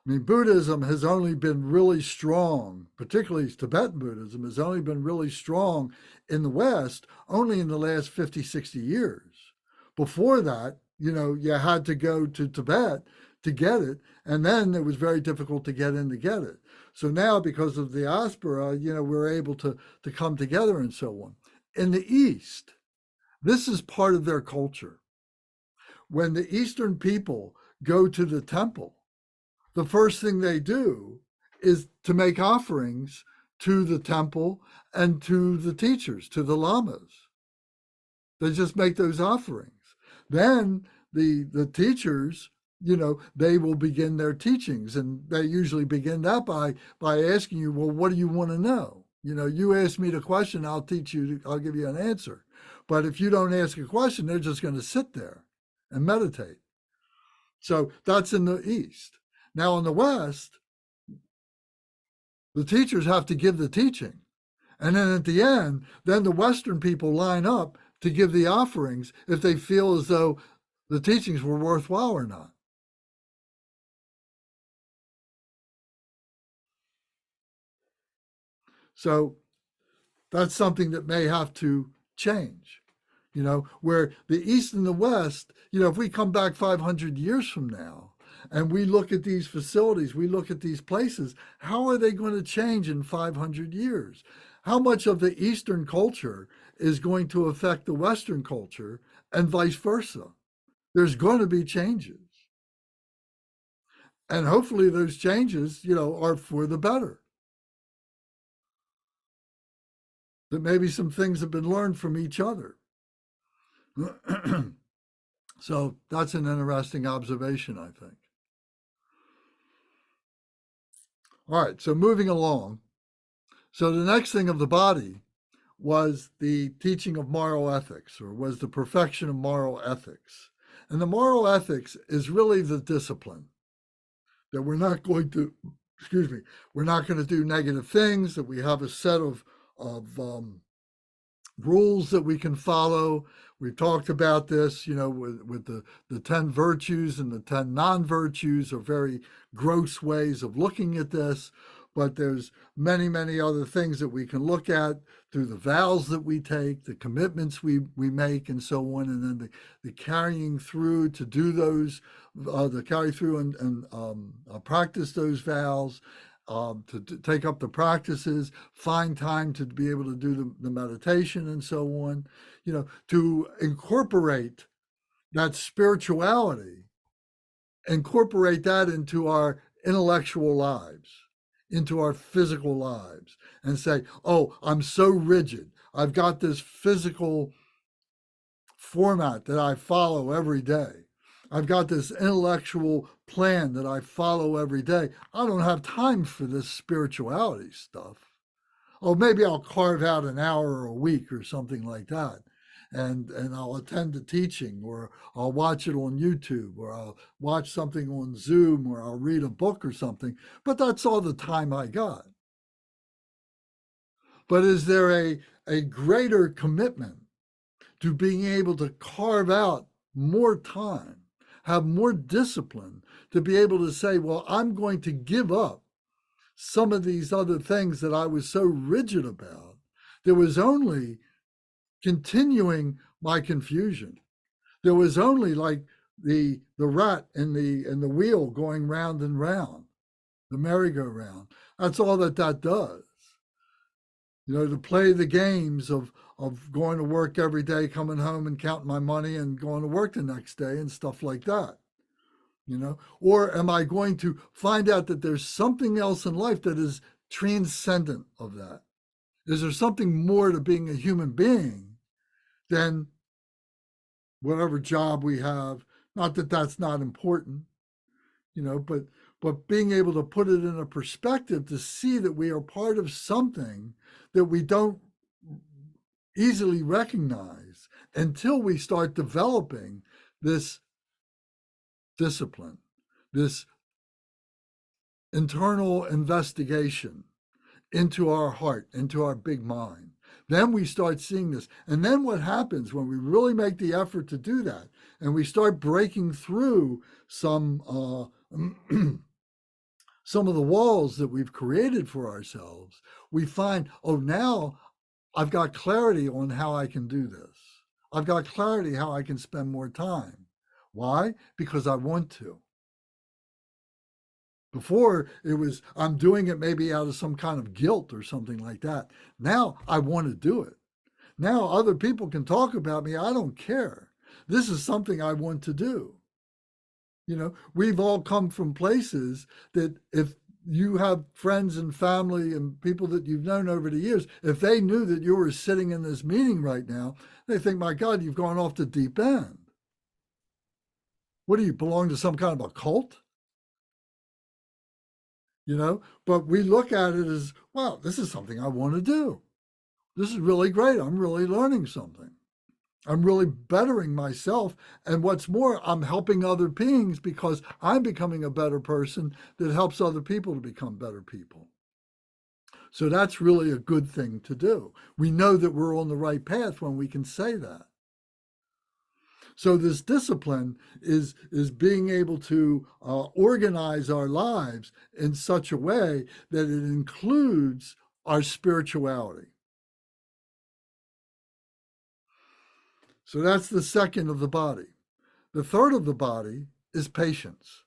I mean, Buddhism has only been really strong, particularly Tibetan Buddhism has only been really strong in the West only in the last 50, 60 years. Before that, you had to go to Tibet to get it, and then it was very difficult to get in to get it. So now, because of the diaspora, we're able to come together and so on. In the East, this is part of their culture. When the Eastern people go to the temple, the first thing they do is to make offerings to the temple and to the teachers, to the lamas. They just make those offerings. Then the teachers, they will begin their teachings, and they usually begin that by asking you, well, what do you want to know? You ask me the question, I'll give you an answer. But if you don't ask a question, they're just going to sit there and meditate. So that's in the East. Now in the West, the teachers have to give the teaching. And then at the end, then the Western people line up to give the offerings if they feel as though the teachings were worthwhile or not. So that's something that may have to change. Where the East and the West, if we come back 500 years from now and we look at these facilities, we look at these places, how are they going to change in 500 years? How much of the Eastern culture is going to affect the Western culture and vice versa? There's going to be changes. And hopefully those changes, are for the better. That maybe some things have been learned from each other. So that's an interesting observation, I think. All right, so moving along. So the next thing of the body was the teaching of moral ethics, or was the perfection of moral ethics. And the moral ethics is really the discipline that we're not going to, we're not going to do negative things, that we have a set of rules that we can follow. We've talked about this, with the 10 virtues and the 10 non-virtues are very gross ways of looking at this, but there's many, many other things that we can look at through the vows that we take, the commitments we make, and so on, and then the carrying through to do those, the carry through and practice those vows, to take up the practices, find time to be able to do the meditation and so on, to incorporate that spirituality, incorporate that into our intellectual lives, into our physical lives, and say, oh, I'm so rigid. I've got this physical format that I follow every day. I've got this intellectual plan that I follow every day. I don't have time for this spirituality stuff. Oh, maybe I'll carve out an hour a week or something like that. And I'll attend a teaching, or I'll watch it on YouTube, or I'll watch something on Zoom, or I'll read a book or something. But that's all the time I got. But is there a greater commitment to being able to carve out more time, have more discipline, to be able to say, well, I'm going to give up some of these other things that I was so rigid about? There was only continuing my confusion. There was only like the rat in the wheel going round and round, the merry-go-round. That's all that does. To play the games of going to work every day, coming home and counting my money and going to work the next day and stuff like that. Or am I going to find out that there's something else in life that is transcendent of that? Is there something more to being a human being than whatever job we have? Not that that's not important, but being able to put it in a perspective to see that we are part of something that we don't easily recognize until we start developing this discipline, this internal investigation into our heart, into our big mind. Then we start seeing this. And then what happens when we really make the effort to do that, and we start breaking through some some of the walls that we've created for ourselves, we find, oh, now I've got clarity on how I can do this. I've got clarity how I can spend more time. Why? Because I want to. Before it was, I'm doing it maybe out of some kind of guilt or something like that. Now I want to do it. Now other people can talk about me. I don't care. This is something I want to do. We've all come from places that if you have friends and family and people that you've known over the years, if they knew that you were sitting in this meeting right now, they think, my God, you've gone off the deep end. What do you belong to, some kind of a cult? But we look at it as, wow, this is something I want to do. This is really great. I'm really learning something. I'm really bettering myself. And what's more, I'm helping other beings because I'm becoming a better person that helps other people to become better people. So that's really a good thing to do. We know that we're on the right path when we can say that. So this discipline is being able to organize our lives in such a way that it includes our spirituality. So that's the second of the body. The third of the body is patience.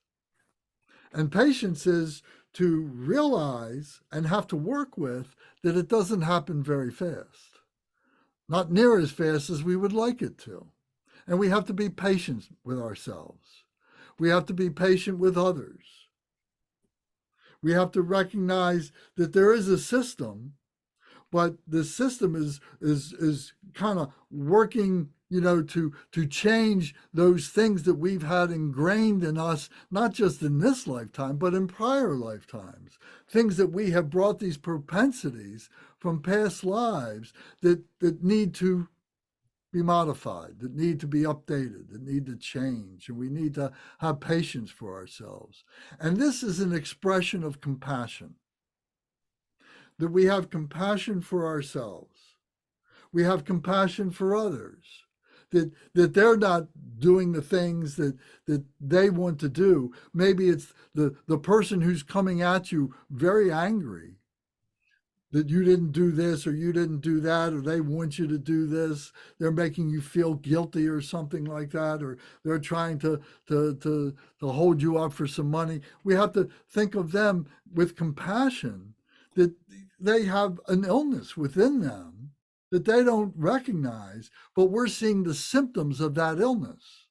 And patience is to realize and have to work with that it doesn't happen very fast, not near as fast as we would like it to. And we have to be patient with ourselves. We have to be patient with others. We have to recognize that there is a system, but the system is kind of working, to change those things that we've had ingrained in us, not just in this lifetime, but in prior lifetimes. Things that we have brought, these propensities from past lives that need to be modified, that need to be updated, that need to change, and we need to have patience for ourselves. And this is an expression of compassion, that we have compassion for ourselves. We have compassion for others, that they're not doing the things that they want to do. Maybe it's the person who's coming at you very angry that you didn't do this or you didn't do that, or they want you to do this. They're making you feel guilty or something like that, or they're trying to hold you up for some money. We have to think of them with compassion, that they have an illness within them that they don't recognize, but we're seeing the symptoms of that illness.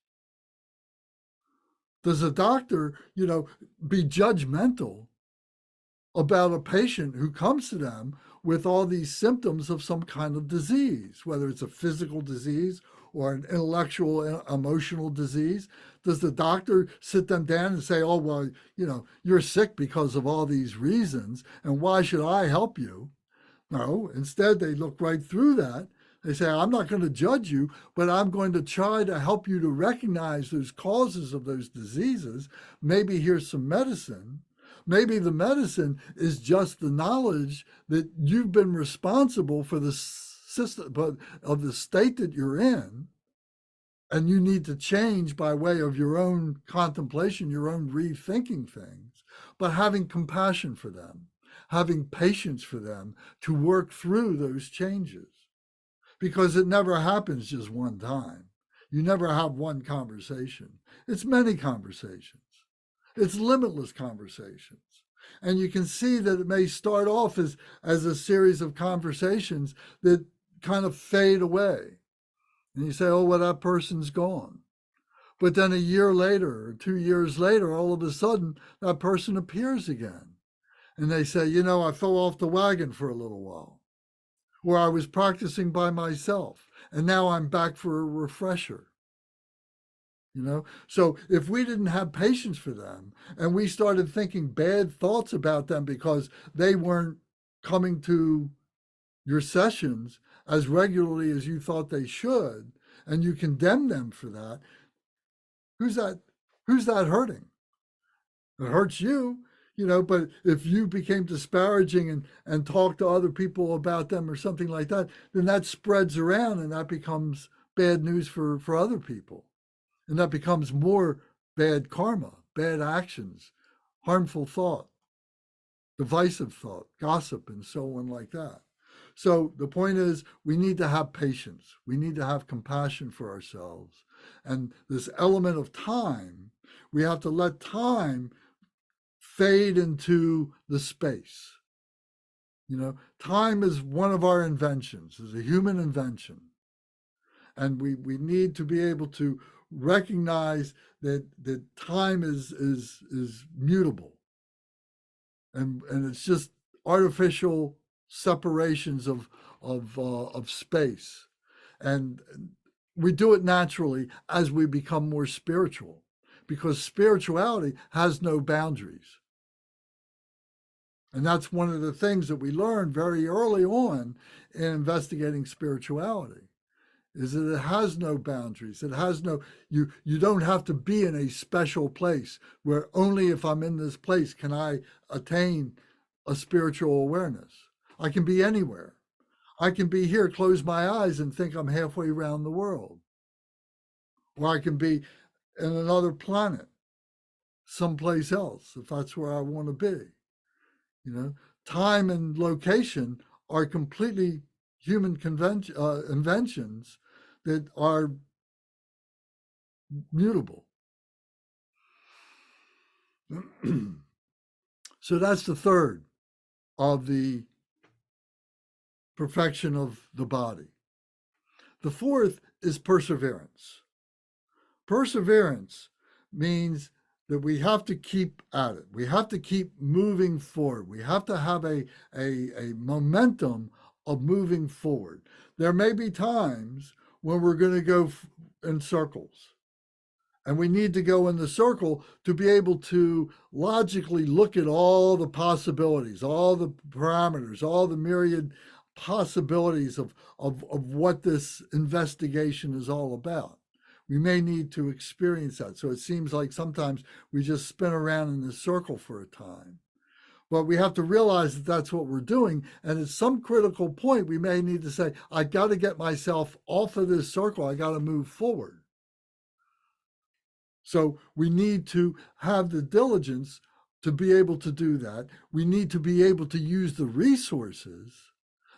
Does a doctor, be judgmental about a patient who comes to them with all these symptoms of some kind of disease, whether it's a physical disease or an intellectual, emotional disease? Does the doctor sit them down and say, oh, well, you're sick because of all these reasons, and why should I help you? No, instead they look right through that. They say, I'm not going to judge you, but I'm going to try to help you to recognize those causes of those diseases. Maybe here's some medicine. Maybe the medicine is just the knowledge that you've been responsible for the system of the state that you're in, and you need to change by way of your own contemplation, your own rethinking things, but having compassion for them, having patience for them to work through those changes. Because it never happens just one time. You never have one conversation. It's many conversations. It's limitless conversations. And you can see that it may start off as a series of conversations that kind of fade away. And you say, oh, well, that person's gone. But then a year later or 2 years later, all of a sudden, that person appears again. And they say, I fell off the wagon for a little while, or I was practicing by myself, and now I'm back for a refresher. So if we didn't have patience for them and we started thinking bad thoughts about them because they weren't coming to your sessions as regularly as you thought they should, and you condemn them for that, who's that hurting? It hurts you, but if you became disparaging and talked to other people about them or something like that, then that spreads around and that becomes bad news for other people. And that becomes more bad karma, bad actions, harmful thought, divisive thought, gossip, and so on like that. So the point is, we need to have patience. We need to have compassion for ourselves. And this element of time, we have to let time fade into the space. Time is one of our inventions, is a human invention. And we need to be able to recognize that time is mutable, and it's just artificial separations of space, and we do it naturally as we become more spiritual, because spirituality has no boundaries. And that's one of the things that we learned very early on in investigating spirituality, is that it has no boundaries. It has no, you don't have to be in a special place where only if I'm in this place can I attain a spiritual awareness. I can be anywhere. I can be here, close my eyes and think I'm halfway around the world. Or I can be in another planet, someplace else, if that's where I want to be. time and location are completely human inventions that are mutable. So that's the third of the perfection of the body. The fourth is perseverance. Perseverance means that we have to keep at it. We have to keep moving forward. We have to have a momentum of moving forward. There may be times when we're going to go in circles. And we need to go in the circle to be able to logically look at all the possibilities, all the parameters, all the myriad possibilities of what this investigation is all about. We may need to experience that. So it seems like sometimes we just spin around in this circle for a time. But we have to realize that that's what we're doing. And at some critical point, we may need to say, I got to get myself off of this circle. I got to move forward. So we need to have the diligence to be able to do that. We need to be able to use the resources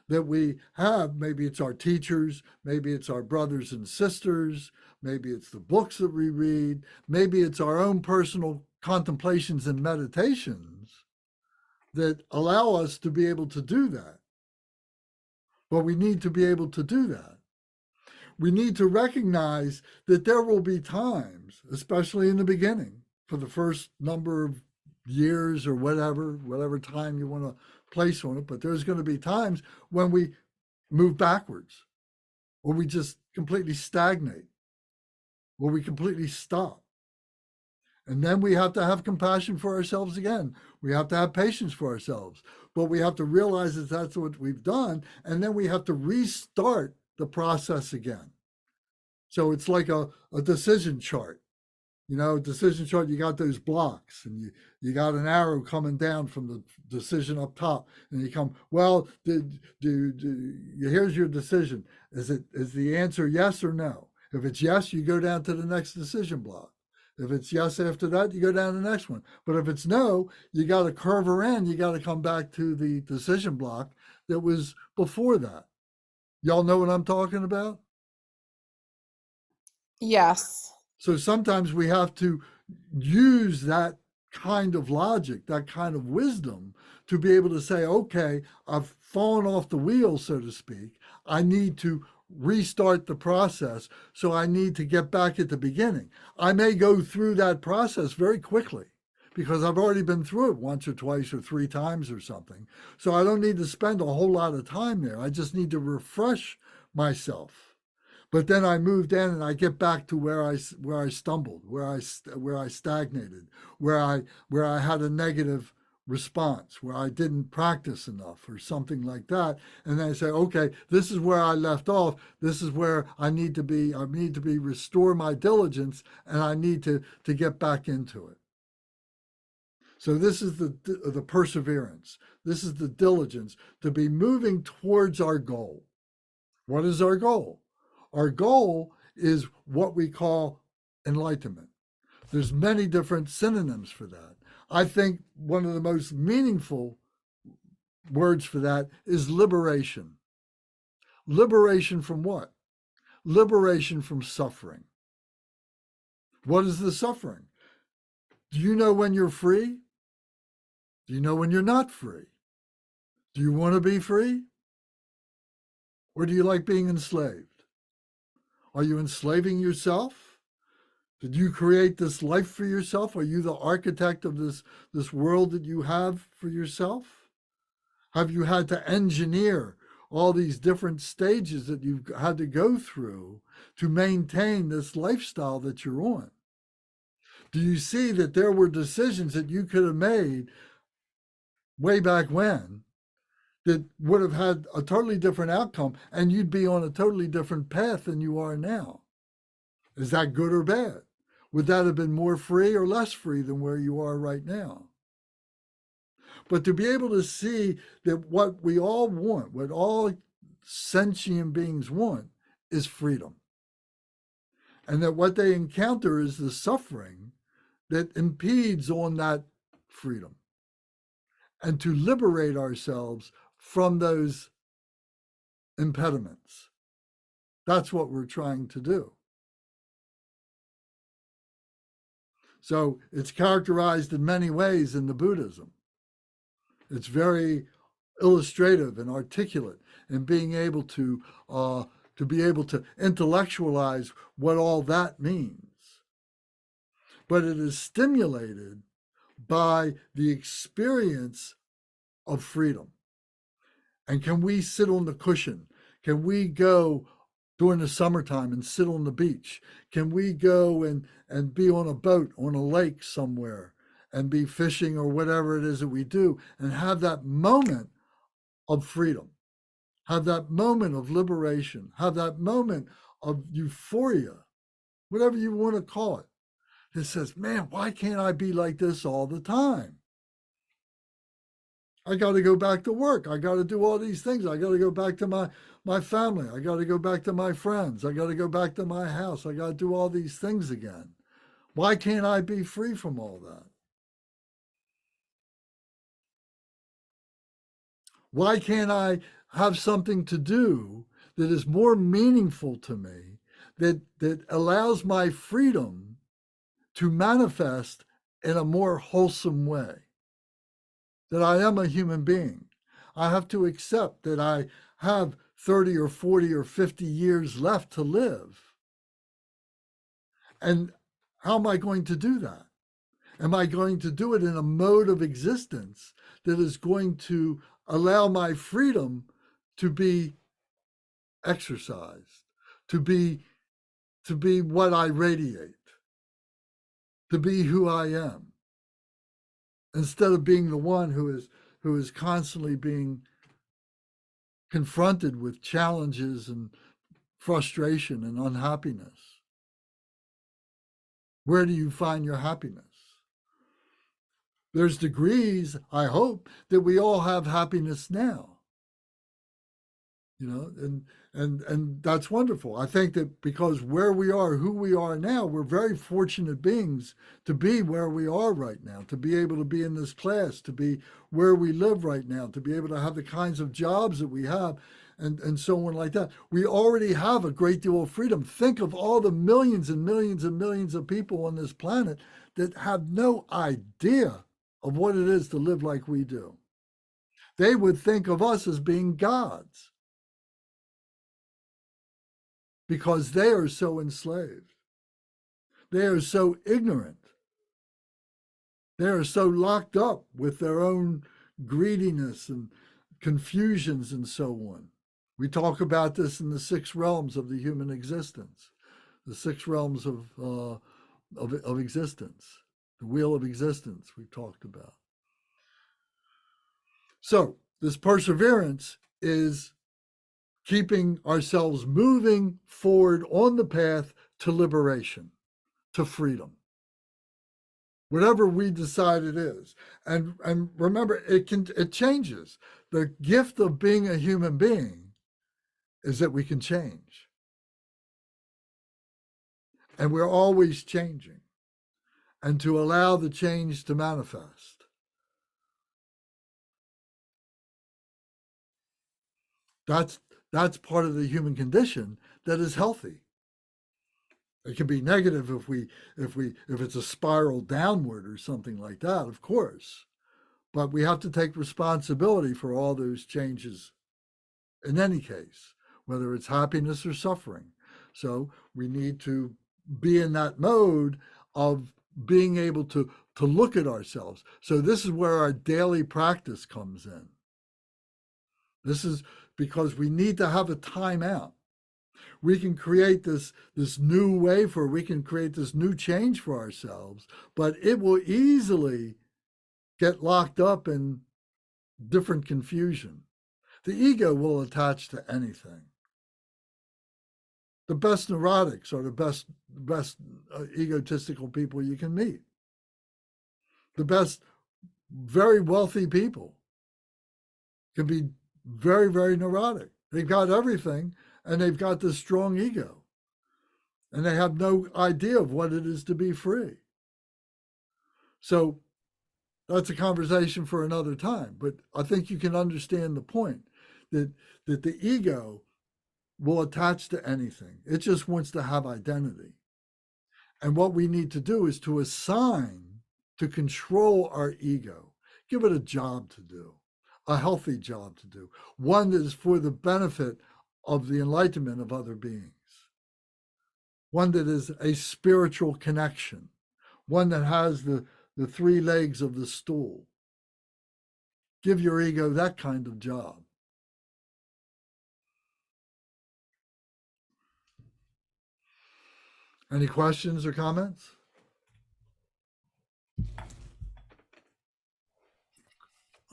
that we have. Maybe it's our teachers, maybe it's our brothers and sisters, maybe it's the books that we read, maybe it's our own personal contemplations and meditations that allow us to be able to do that. But we need to be able to do that. We need to recognize that there will be times, especially in the beginning, for the first number of years or whatever time you want to place on it, but there's going to be times when we move backwards, or we just completely stagnate, or we completely stop. And then we have to have compassion for ourselves again. We have to have patience for ourselves, but we have to realize that that's what we've done, and then we have to restart the process again. So it's like a decision chart. Decision chart, you got those blocks, and you got an arrow coming down from the decision up top, and you come, well, here's your decision. Is the answer yes or no? If it's yes, you go down to the next decision block. If it's yes after that, you go down to the next one. But if it's no, you got to curve around. You got to come back to the decision block that was before that. Y'all know what I'm talking about? Yes. So sometimes we have to use that kind of logic, that kind of wisdom to be able to say, okay, I've fallen off the wheel, so to speak. I need to restart the process. So I need to get back at the beginning. I may go through that process very quickly because I've already been through it once or twice or three times or something. So I don't need to spend a whole lot of time there. I just need to refresh myself. But then I moved in and I get back to where I stumbled, where I stagnated, where I had a negative response, where I didn't practice enough or something like that. And then I say, okay, this is where I left off. This is where I need to be. I need to be restore my diligence, and I need to get back into it. So this is the perseverance. This is the diligence to be moving towards our goal. What is our goal? Our goal is what we call enlightenment. There's many different synonyms for that. I think one of the most meaningful words for that is liberation. Liberation from what? Liberation from suffering. What is the suffering? Do you know when you're free? Do you know when you're not free? Do you want to be free? Or do you like being enslaved? Are you enslaving yourself? Did you create this life for yourself? Are you the architect of this world that you have for yourself? Have you had to engineer all these different stages that you've had to go through to maintain this lifestyle that you're on? Do you see that there were decisions that you could have made way back when that would have had a totally different outcome, and you'd be on a totally different path than you are now? Is that good or bad? Would that have been more free or less free than where you are right now? But to be able to see that what we all want, what all sentient beings want, is freedom. And that what they encounter is the suffering that impedes on that freedom. and to liberate ourselves from those impediments. That's what we're trying to do. So it's characterized in many ways in the Buddhism. It's very illustrative and articulate in being able to be able to intellectualize what all that means. But it is stimulated by the experience of freedom. And can we sit on the cushion? Can we go during the summertime and sit on the beach? Can we go and be on a boat on a lake somewhere and be fishing or whatever it is that we do and have that moment of freedom, have that moment of liberation, have that moment of euphoria, whatever you want to call it, that says, man, why can't I be like this all the time? I got to go back to work. I got to do all these things. I got to go back to my family. I got to go back to my friends. I got to go back to my house. I got to do all these things again. Why can't I be free from all that? Why can't I have something to do that is more meaningful to me, that allows my freedom to manifest in a more wholesome way? That I am a human being. I have to accept that I have 30 or 40 or 50 years left to live. And how am I going to do that? Am I going to do it in a mode of existence that is going to allow my freedom to be exercised, to be what I radiate, to be who I am, instead of being the one who is constantly being confronted with challenges and frustration and unhappiness? Where do you find your happiness? There's degrees, I hope, that we all have happiness now. You know, and that's wonderful. I think that because where we are, who we are now, we're very fortunate beings to be where we are right now, to be able to be in this class, to be where we live right now, to be able to have the kinds of jobs that we have, and so on like that. We already have a great deal of freedom. Think of all the millions and millions and millions of people on this planet that have no idea of what it is to live like we do. They would think of us as being gods because they are so enslaved. They are so ignorant. They are so locked up with their own greediness and confusions and so on. We talk about this in the 6 realms of the human existence, the 6 realms of existence, the wheel of existence we talked about. So this perseverance is keeping ourselves moving forward on the path to liberation, to freedom, whatever we decide it is. And remember, it changes. The gift of being a human being is that we can change. And we're always changing. And to allow the change to manifest. That's part of the human condition that is healthy. It can be negative if it's a spiral downward or something like that, of course. But we have to take responsibility for all those changes in any case, whether it's happiness or suffering. So we need to be in that mode of being able to look at ourselves. So this is where our daily practice comes in. This is because we need to have a time out. We can create this new way we can create this new change for ourselves, but it will easily get locked up in different confusion. The ego will attach to anything. The best neurotics are the best egotistical people you can meet. The best very wealthy people can be very, very neurotic. They've got everything, and they've got this strong ego. And they have no idea of what it is to be free. So that's a conversation for another time. But I think you can understand the point that the ego will attach to anything. It just wants to have identity. And what we need to do is to assign, to control our ego, give it a job to do, a healthy job to do, one that is for the benefit of the enlightenment of other beings, one that is a spiritual connection, one that has the three legs of the stool. Give your ego that kind of job. Any questions or comments?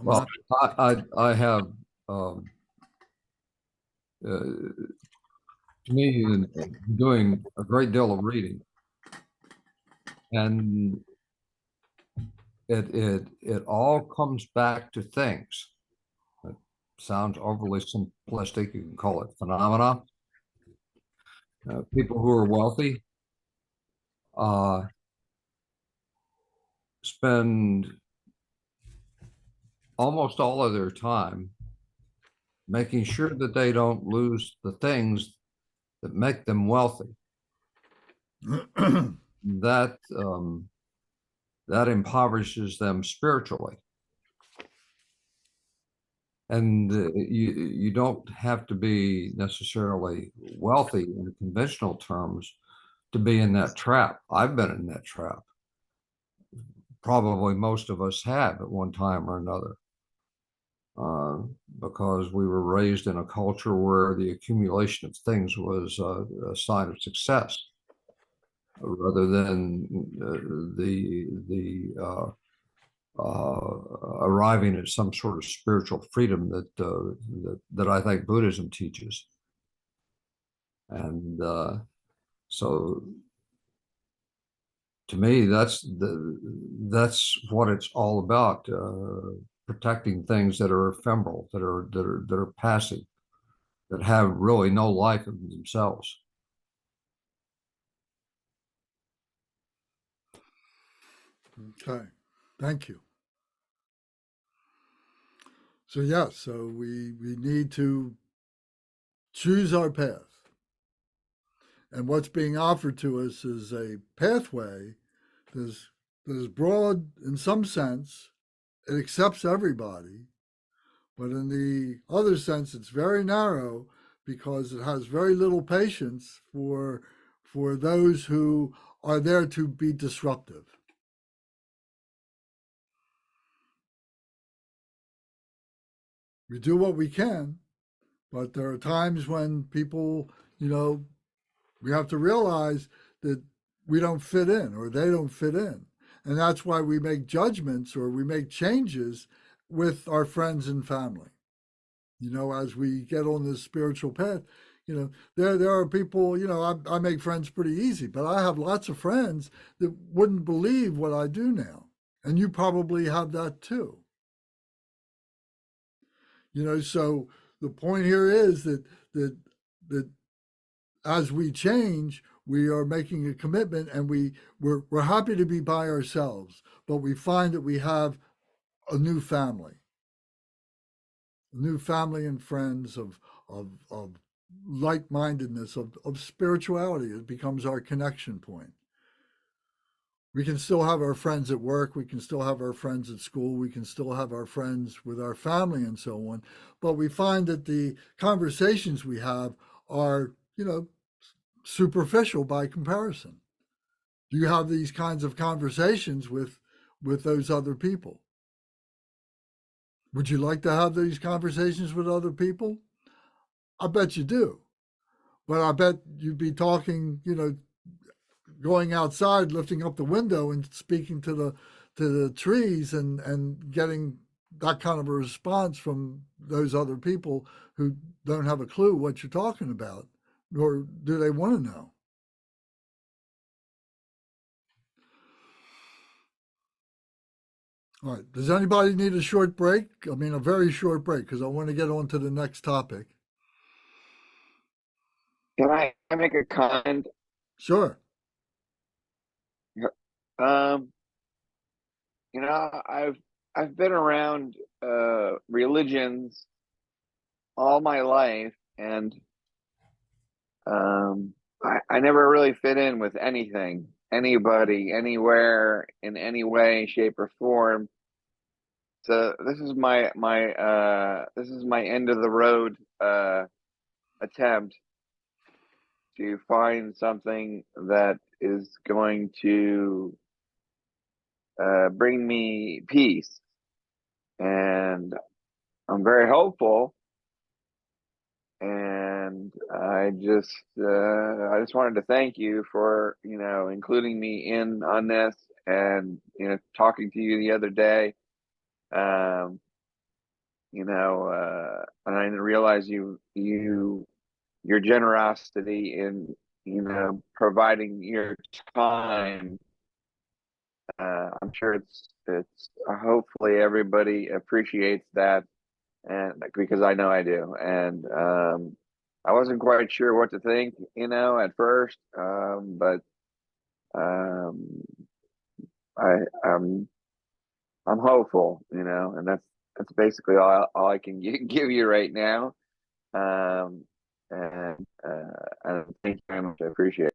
Well, I have, to me, doing a great deal of reading, and it all comes back to things. It sounds overly simplistic. You can call it phenomena. People who are wealthy spend almost all of their time making sure that they don't lose the things that make them wealthy. That that impoverishes them spiritually. And you don't have to be necessarily wealthy in conventional terms to be in that trap. I've been in that trap. Probably most of us have at one time or another, because we were raised in a culture where the accumulation of things was a sign of success, rather than arriving at some sort of spiritual freedom that I think Buddhism teaches. And so to me, that's what it's all about, protecting things that are ephemeral, that are passive, that have really no life of themselves. Okay, thank you. So yes, so we need to choose our path. And what's being offered to us is a pathway that is broad in some sense. It accepts everybody, but in the other sense, it's very narrow because it has very little patience for those who are there to be disruptive. We do what we can, but there are times when people, we have to realize that we don't fit in or they don't fit in. And that's why we make judgments or we make changes with our friends and family. As we get on this spiritual path, there are people, I make friends pretty easy, but I have lots of friends that wouldn't believe what I do now. And you probably have that too. So the point here is that as we change, we are making a commitment, and we're happy to be by ourselves, but we find that we have a new family and friends of like-mindedness, of spirituality. It becomes our connection point. We can still have our friends at work, we can still have our friends at school, we can still have our friends with our family and so on, but we find that the conversations we have are, superficial by comparison. Do you have these kinds of conversations with those other people? Would you like to have these conversations with other people? I bet you do. But I bet you'd be talking, going outside, lifting up the window and speaking to the trees and getting that kind of a response from those other people who don't have a clue what you're talking about, nor do they want to know. All right. Does anybody need a short break? I mean, a very short break, because I want to get on to the next topic. Can I make a comment? Sure. Um, I've I've been around religions all my life, and I never really fit in with anything, anybody, anywhere, in any way, shape, or form. So this is my end of the road attempt to find something that is going to bring me peace, and I'm very hopeful. And I just wanted to thank you for, including me in on this, and talking to you the other day. Um, and I didn't realize your generosity in providing your time. I'm sure it's hopefully everybody appreciates that, and because I know I do. And I wasn't quite sure what to think, at first, but um, I I'm hopeful, and that's basically all I can give you right now. Um, and thank you very much. I appreciate it.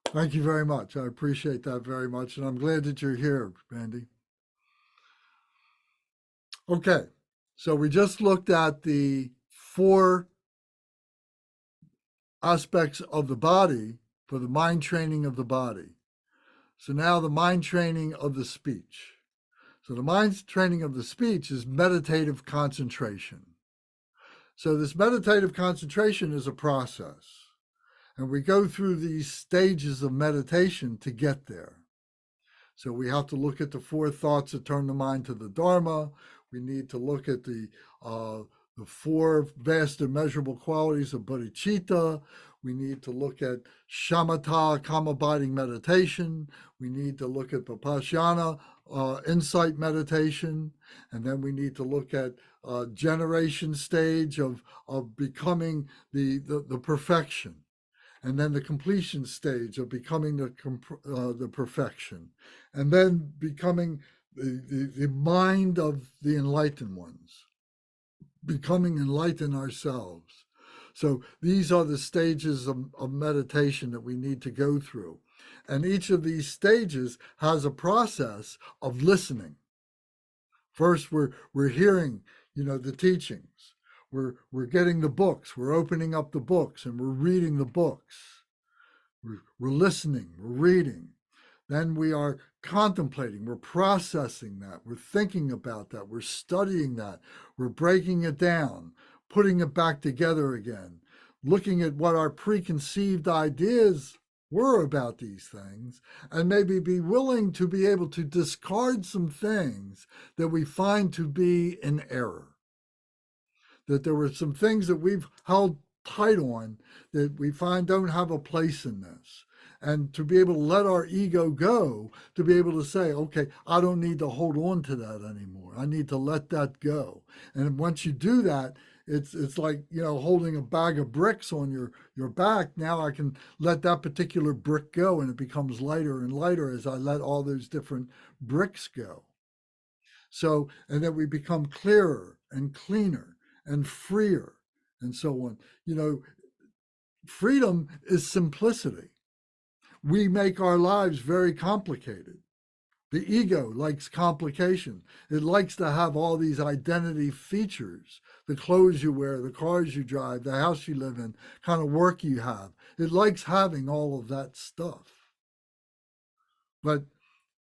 Thank you very much. I appreciate that very much. And I'm glad that you're here, Randy. Okay. So we just looked at the 4 aspects of the body for the mind training of the body. So now the mind training of the speech. So the mind training of the speech is meditative concentration. So this meditative concentration is a process. And we go through these stages of meditation to get there. So we have to look at the 4 thoughts that turn the mind to the Dharma. We need to look at the 4 vast immeasurable qualities of bodhicitta. We need to look at shamatha, calm abiding meditation. We need to look at vipassana, insight meditation. And then we need to look at generation stage of becoming the perfection. And then the completion stage of becoming the perfection, and then becoming the mind of the enlightened ones, becoming enlightened ourselves. So these are the stages of meditation that we need to go through. And each of these stages has a process of listening. First, we're hearing, the teachings. We're getting the books. We're opening up the books and we're reading the books. We're listening, we're reading. Then we are contemplating, we're processing that, we're thinking about that, we're studying that, we're breaking it down, putting it back together again, looking at what our preconceived ideas were about these things, and maybe be willing to be able to discard some things that we find to be in error. That there were some things that we've held tight on that we find don't have a place in this. And to be able to let our ego go, to be able to say, okay, I don't need to hold on to that anymore. I need to let that go. And once you do that, it's like, holding a bag of bricks on your back. Now I can let that particular brick go, and it becomes lighter and lighter as I let all those different bricks go. So, and then we become clearer and cleaner and freer and so on. Freedom is simplicity. We make our lives very complicated. The ego likes complication. It likes to have all these identity features, the clothes you wear, the cars you drive, the house you live in, kind of work you have. It likes having all of that stuff. But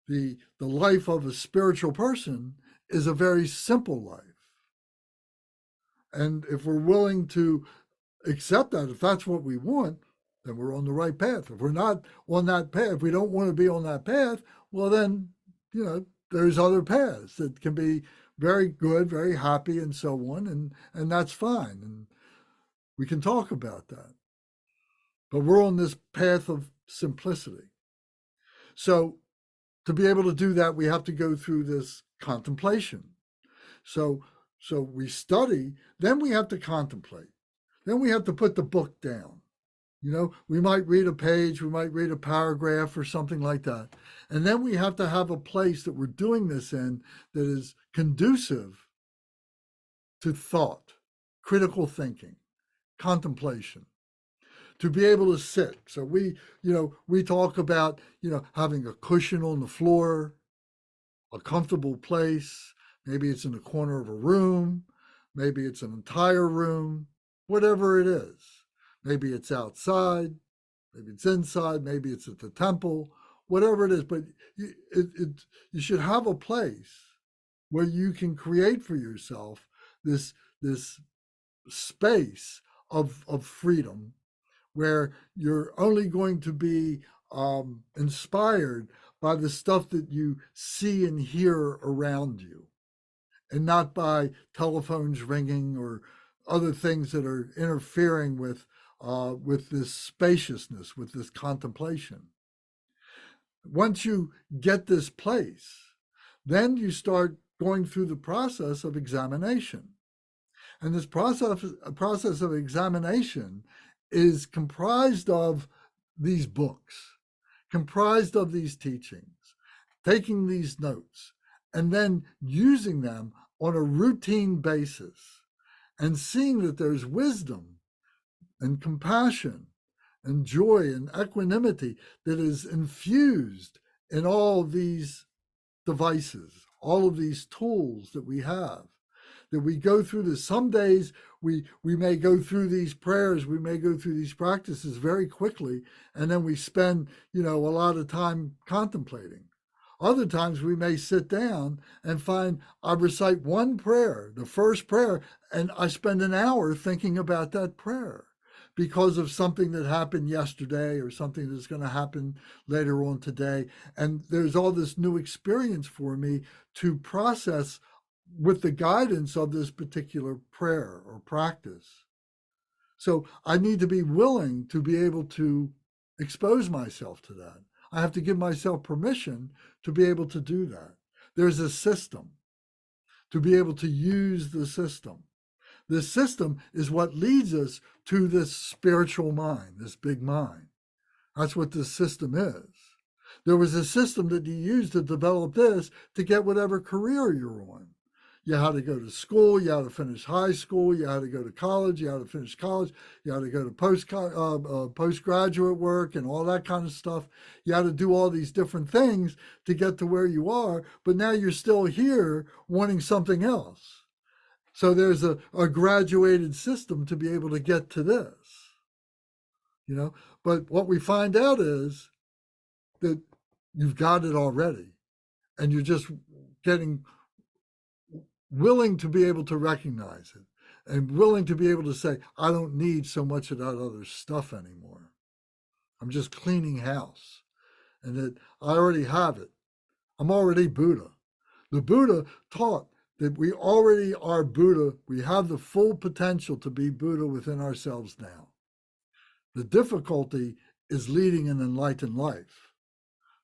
the life of a spiritual person is a very simple life. And if we're willing to accept that, if that's what we want, then we're on the right path. If we're not on that path, if we don't want to be on that path, well, then, there's other paths that can be very good, very happy, and so on. And that's fine. And we can talk about that. But we're on this path of simplicity. So to be able to do that, we have to go through this contemplation. So we study, then we have to contemplate. Then we have to put the book down. You know, we might read a page, we might read a paragraph or something like that. And then we have to have a place that we're doing this in that is conducive to thought, critical thinking, contemplation, to be able to sit. So we talk about, having a cushion on the floor, a comfortable place. Maybe it's in the corner of a room. Maybe it's an entire room, whatever it is. Maybe it's outside. Maybe it's inside. Maybe it's at the temple, whatever it is. But you should have a place where you can create for yourself this space of freedom, where you're only going to be inspired by the stuff that you see and hear around you, and not by telephones ringing or other things that are interfering with this spaciousness, with this contemplation. Once you get this place, then you start going through the process of examination. And this process of examination is comprised of these books, comprised of these teachings, taking these notes, and then using them on a routine basis and seeing that there's wisdom and compassion and joy and equanimity that is infused in all these devices, all of these tools that we have. That we go through this. Some days we may go through these prayers, we may go through these practices very quickly, and then we spend, a lot of time contemplating. Other times we may sit down and find I recite one prayer, the first prayer, and I spend an hour thinking about that prayer because of something that happened yesterday or something that's going to happen later on today. And there's all this new experience for me to process with the guidance of this particular prayer or practice. So I need to be willing to be able to expose myself to that. I have to give myself permission to be able to do that. There's a system to be able to use the system. This system is what leads us to this spiritual mind, this big mind. That's what this system is. There was a system that you used to develop this to get whatever career you're on. You had to go to school, you had to finish high school, you had to go to college, you had to finish college, you had to go to postgraduate work and all that kind of stuff. You had to do all these different things to get to where you are, but now you're still here wanting something else. So there's a graduated system to be able to get to this. But what we find out is that you've got it already, and you're just getting willing to be able to recognize it and willing to be able to say, I don't need so much of that other stuff anymore. I'm just cleaning house, and that I already have it. I'm already Buddha. The Buddha taught that we already are Buddha. We have the full potential to be Buddha within ourselves now. The difficulty is leading an enlightened life.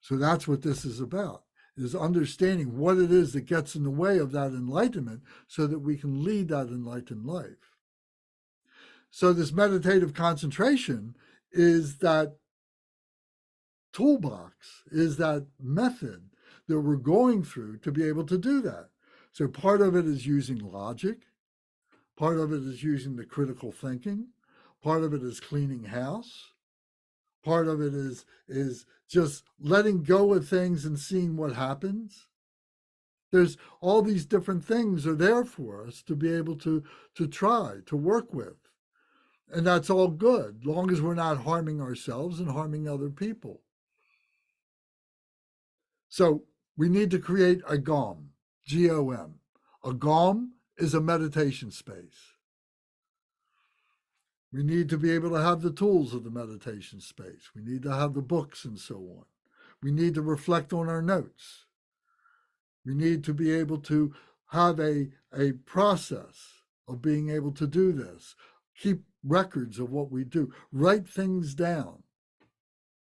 So that's what this is about, is understanding what it is that gets in the way of that enlightenment so that we can lead that enlightened life. So this meditative concentration is that toolbox, is that method that we're going through to be able to do that. So part of it is using logic, part of it is using the critical thinking, part of it is cleaning house, part of it is just letting go of things and seeing what happens. There's all these different things are there for us to be able to try to work with. And that's all good, long as we're not harming ourselves and harming other people. So we need to create a GOM, G-O-M. A GOM is a meditation space. We need to be able to have the tools of the meditation space. We need to have the books and so on. We need to reflect on our notes. We need to be able to have a process of being able to do this. Keep records of what we do. Write things down.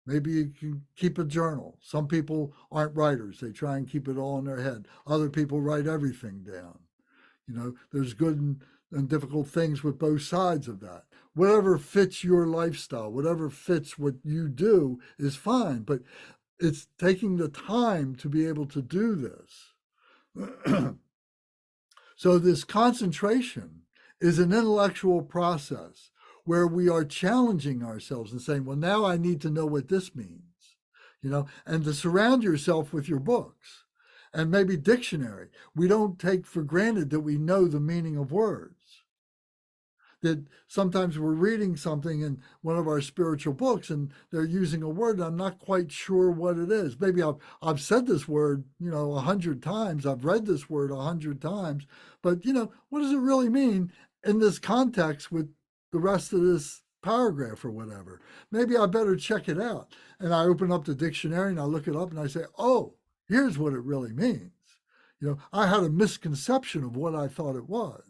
Maybe you can keep a journal. Some people aren't writers. They try and keep it all in their head. Other people write everything down. There's good and difficult things with both sides of that. whatever fits your lifestyle, whatever fits what you do is fine. But it's taking the time to be able to do this. So this concentration is an intellectual process where we are challenging ourselves and saying, well, now I need to know what this means, and to surround yourself with your books and maybe dictionary. We don't take for granted that we know the meaning of words. That sometimes we're reading something in one of our spiritual books and they're using a word and I'm not quite sure what it is. Maybe I've said this word, 100 times. I've read this word 100 times, but what does it really mean in this context with the rest of this paragraph or whatever? Maybe I better check it out. And I open up the dictionary and I look it up and I say, oh, here's what it really means. I had a misconception of what I thought it was.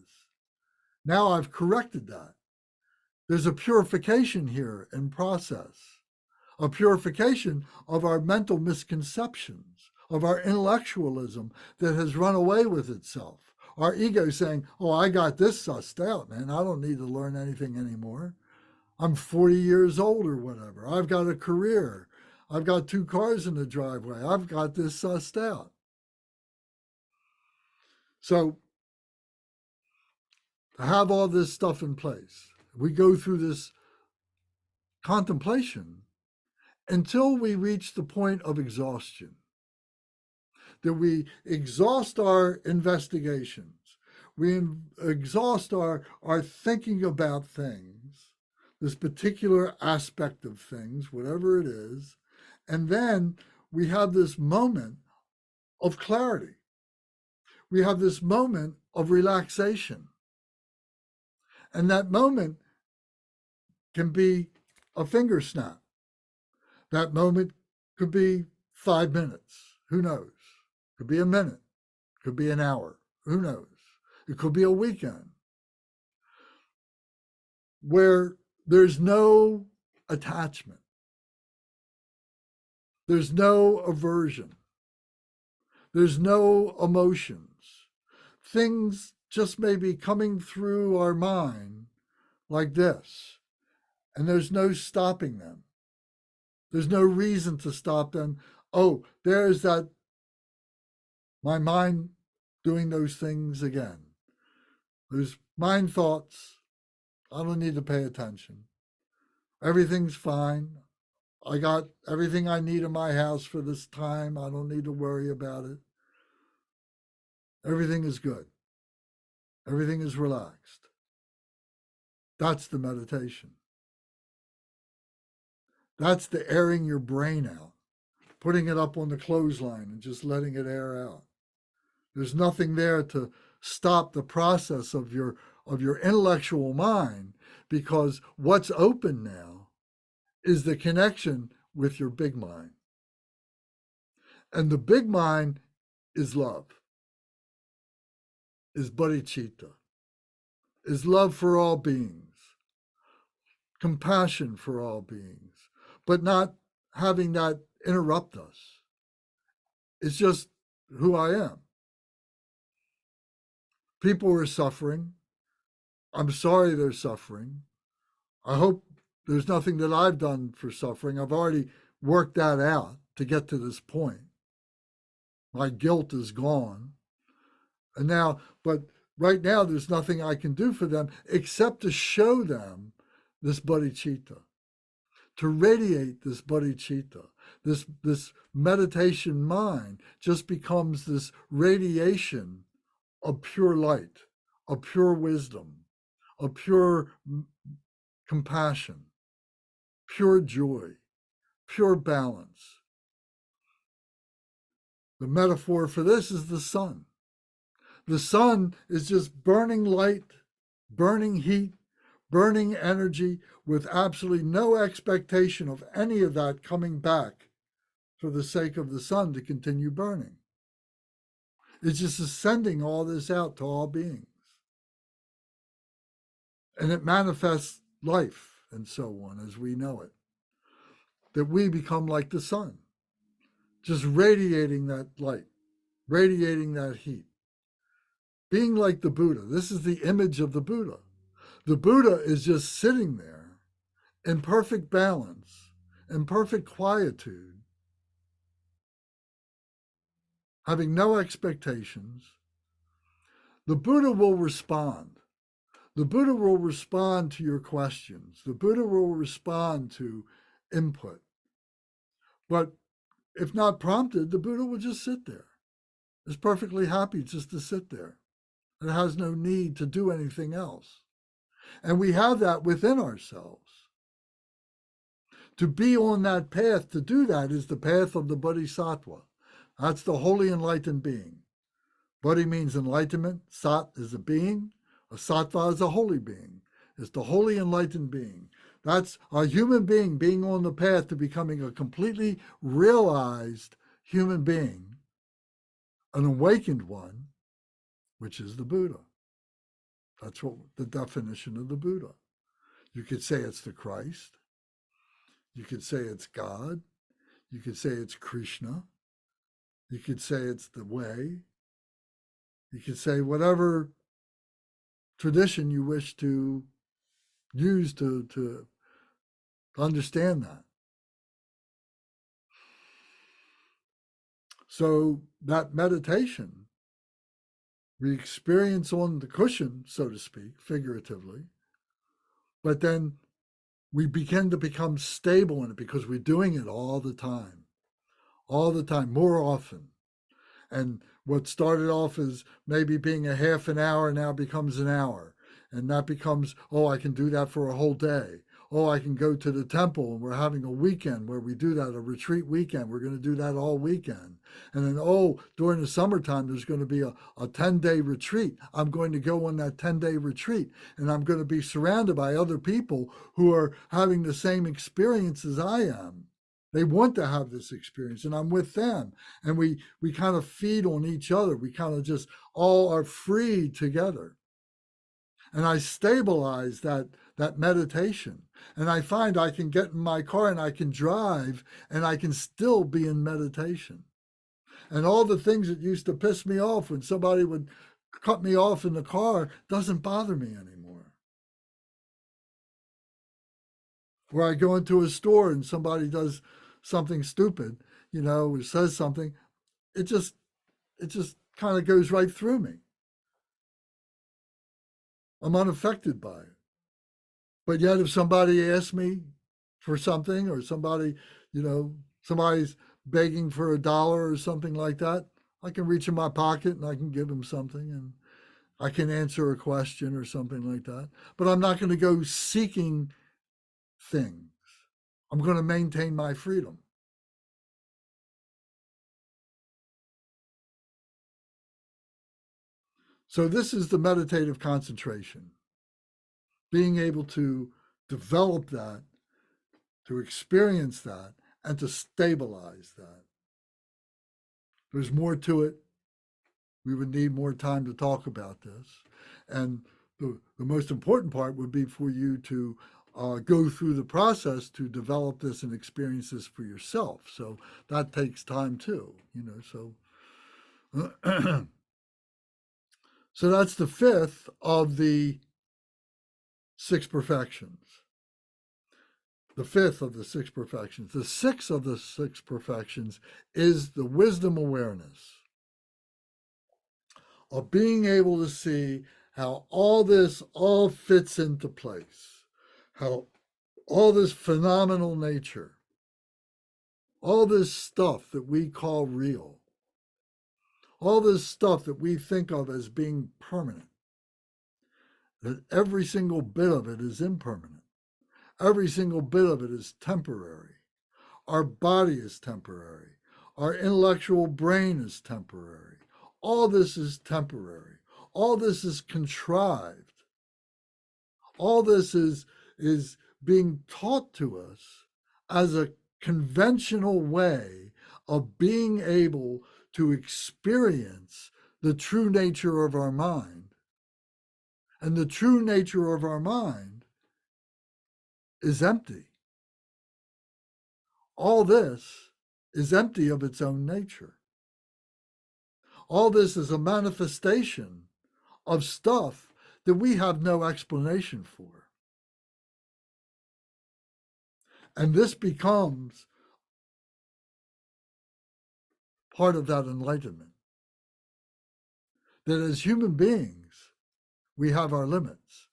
Now I've corrected that. There's a purification here in process, a purification of our mental misconceptions, of our intellectualism that has run away with itself. Our ego saying, oh, I got this sussed out, man. I don't need to learn anything anymore. I'm 40 years old or whatever. I've got a career. I've got 2 cars in the driveway. I've got this sussed out. So to have all this stuff in place, we go through this contemplation until we reach the point of exhaustion, that we exhaust our investigations, we exhaust our thinking about things, this particular aspect of things, whatever it is, and then we have this moment of clarity. We have this moment of relaxation. And that moment can be a finger snap. That moment could be 5 minutes. Who knows? Could be a minute. Could be an hour. Who knows? It could be a weekend where there's no attachment. There's no aversion. There's no emotions. Things just may be coming through our mind like this, and there's no stopping them. There's no reason to stop them. Oh, there's my mind doing those things again. Those mind thoughts, I don't need to pay attention. Everything's fine. I got everything I need in my house for this time. I don't need to worry about it. Everything is good. Everything is relaxed. That's the meditation. That's the airing your brain out, putting it up on the clothesline and just letting it air out. There's nothing there to stop the process of your intellectual mind, because what's open now is the connection with your big mind. And the big mind is love, is bodhicitta, is love for all beings, compassion for all beings, but not having that interrupt us. It's just who I am. People are suffering. I'm sorry they're suffering. I hope there's nothing that I've done for suffering. I've already worked that out to get to this point. My guilt is gone. And now, but right now, there's nothing I can do for them except to show them this bodhicitta, to radiate this bodhicitta. This meditation mind just becomes this radiation of pure light, of pure wisdom, of pure compassion, pure joy, pure balance. The metaphor for this is the sun. The sun is just burning light, burning heat, burning energy, with absolutely no expectation of any of that coming back for the sake of the sun to continue burning. It's just sending all this out to all beings. And it manifests life and so on as we know it. That we become like the sun, just radiating that light, radiating that heat. Being like the Buddha. This is the image of the Buddha. The Buddha is just sitting there in perfect balance, in perfect quietude, having no expectations. The Buddha will respond. The Buddha will respond to your questions. The Buddha will respond to input. But if not prompted, the Buddha will just sit there. Is perfectly happy just to sit there. It has no need to do anything else. And we have that within ourselves. To be on that path, to do that, is the path of the Bodhisattva. That's the holy enlightened being. Bodhi means enlightenment. Sat is a being. A sattva is a holy being. It's the holy enlightened being. That's a human being on the path to becoming a completely realized human being, an awakened one, which is the Buddha. That's what the definition of the Buddha. You could say it's the Christ. You could say it's God. You could say it's Krishna. You could say it's the way. You could say whatever tradition you wish to use to understand that. So that meditation, we experience on the cushion, so to speak, figuratively, but then we begin to become stable in it because we're doing it all the time, more often. And what started off as maybe being a half an hour now becomes an hour. And that becomes, oh, I can do that for a whole day. Oh, I can go to the temple and we're having a weekend where we do that, a retreat weekend. We're going to do that all weekend. And then, oh, during the summertime, there's going to be a 10-day retreat. I'm going to go on that 10-day retreat and I'm going to be surrounded by other people who are having the same experience as I am. They want to have this experience and I'm with them. And we kind of feed on each other. We kind of just all are free together. And I stabilize that meditation. And I find I can get in my car and I can drive and I can still be in meditation. And all the things that used to piss me off when somebody would cut me off in the car doesn't bother me anymore. Where I go into a store and somebody does something stupid, or says something, it just kind of goes right through me. I'm unaffected by it. But yet if somebody asks me for something or somebody's begging for $1 or something like that, I can reach in my pocket and I can give them something and I can answer a question or something like that. But I'm not going to go seeking things. I'm going to maintain my freedom. So this is the meditative concentration. Being able to develop that, to experience that, and to stabilize that. There's more to it. We would need more time to talk about this. And the most important part would be for you to go through the process to develop this and experience this for yourself. So that takes time too, so. So that's the fifth of the 6 perfections. The fifth of the 6 perfections. The sixth of the 6 perfections is the wisdom awareness of being able to see how all this all fits into place, how all this phenomenal nature, all this stuff that we call real, all this stuff that we think of as being permanent, that every single bit of it is impermanent. Every single bit of it is temporary. Our body is temporary. Our intellectual brain is temporary. All this is temporary. All this is contrived. All this is being taught to us as a conventional way of being able to experience the true nature of our mind. And the true nature of our mind is empty. All this is empty of its own nature. All this is a manifestation of stuff that we have no explanation for. And this becomes part of that enlightenment. That as human beings, we have our limits.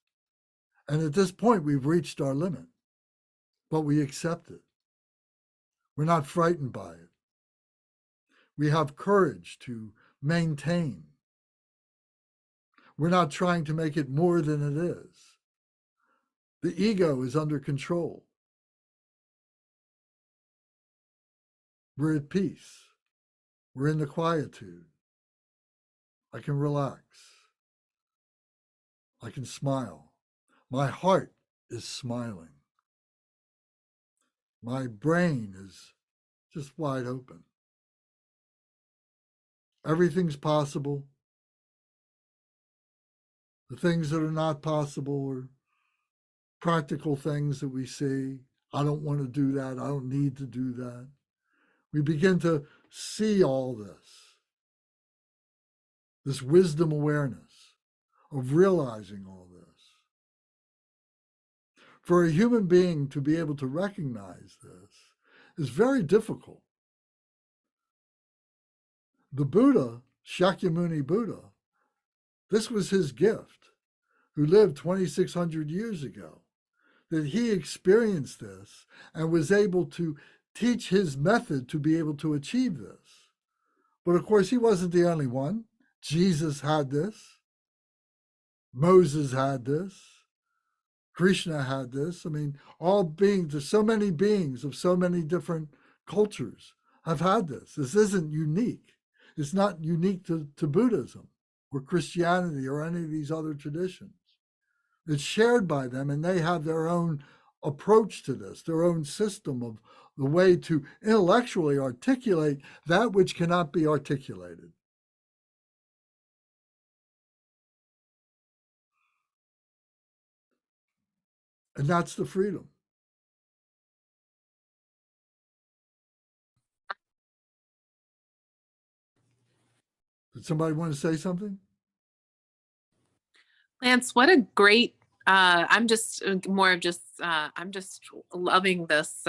And at this point, we've reached our limit, but we accept it. We're not frightened by it. We have courage to maintain. We're not trying to make it more than it is. The ego is under control. We're at peace. We're in the quietude. I can relax. I can smile. My heart is smiling. My brain is just wide open. Everything's possible. The things that are not possible are practical things that we see. I don't want to do that. I don't need to do that. We begin to see all this wisdom awareness of realizing all this. For a human being to be able to recognize this is very difficult. The Buddha, Shakyamuni Buddha, this was his gift, who lived 2,600 years ago, that he experienced this and was able to teach his method to be able to achieve this. But of course, he wasn't the only one. Jesus had this. Moses had this. Krishna had this. I mean, all beings, there's so many beings of so many different cultures have had this. This isn't unique. It's not unique to Buddhism or Christianity or any of these other traditions. It's shared by them, and they have their own approach to this, their own system of the way to intellectually articulate that which cannot be articulated. And that's the freedom. Did somebody want to say something? Lance, what a great, I'm just more of just, I'm just loving this,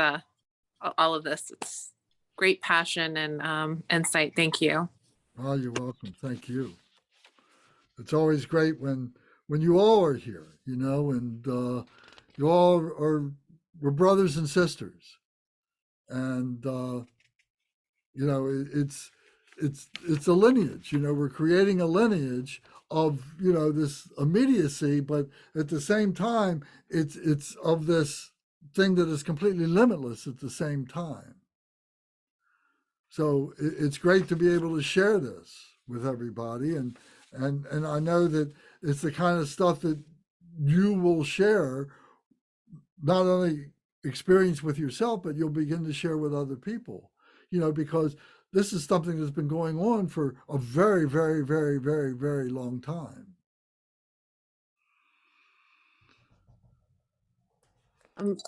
all of this. It's great passion and insight. Thank you. Oh, you're welcome. Thank you. It's always great when you all are here, and you all we're brothers and sisters, and it's a lineage. We're creating a lineage of this immediacy, but at the same time, it's of this thing that is completely limitless at the same time. So it's great to be able to share this with everybody, and I know that it's the kind of stuff that you will share, not only experience with yourself, but you'll begin to share with other people, because this is something that's been going on for a very, very, very, very, very long time.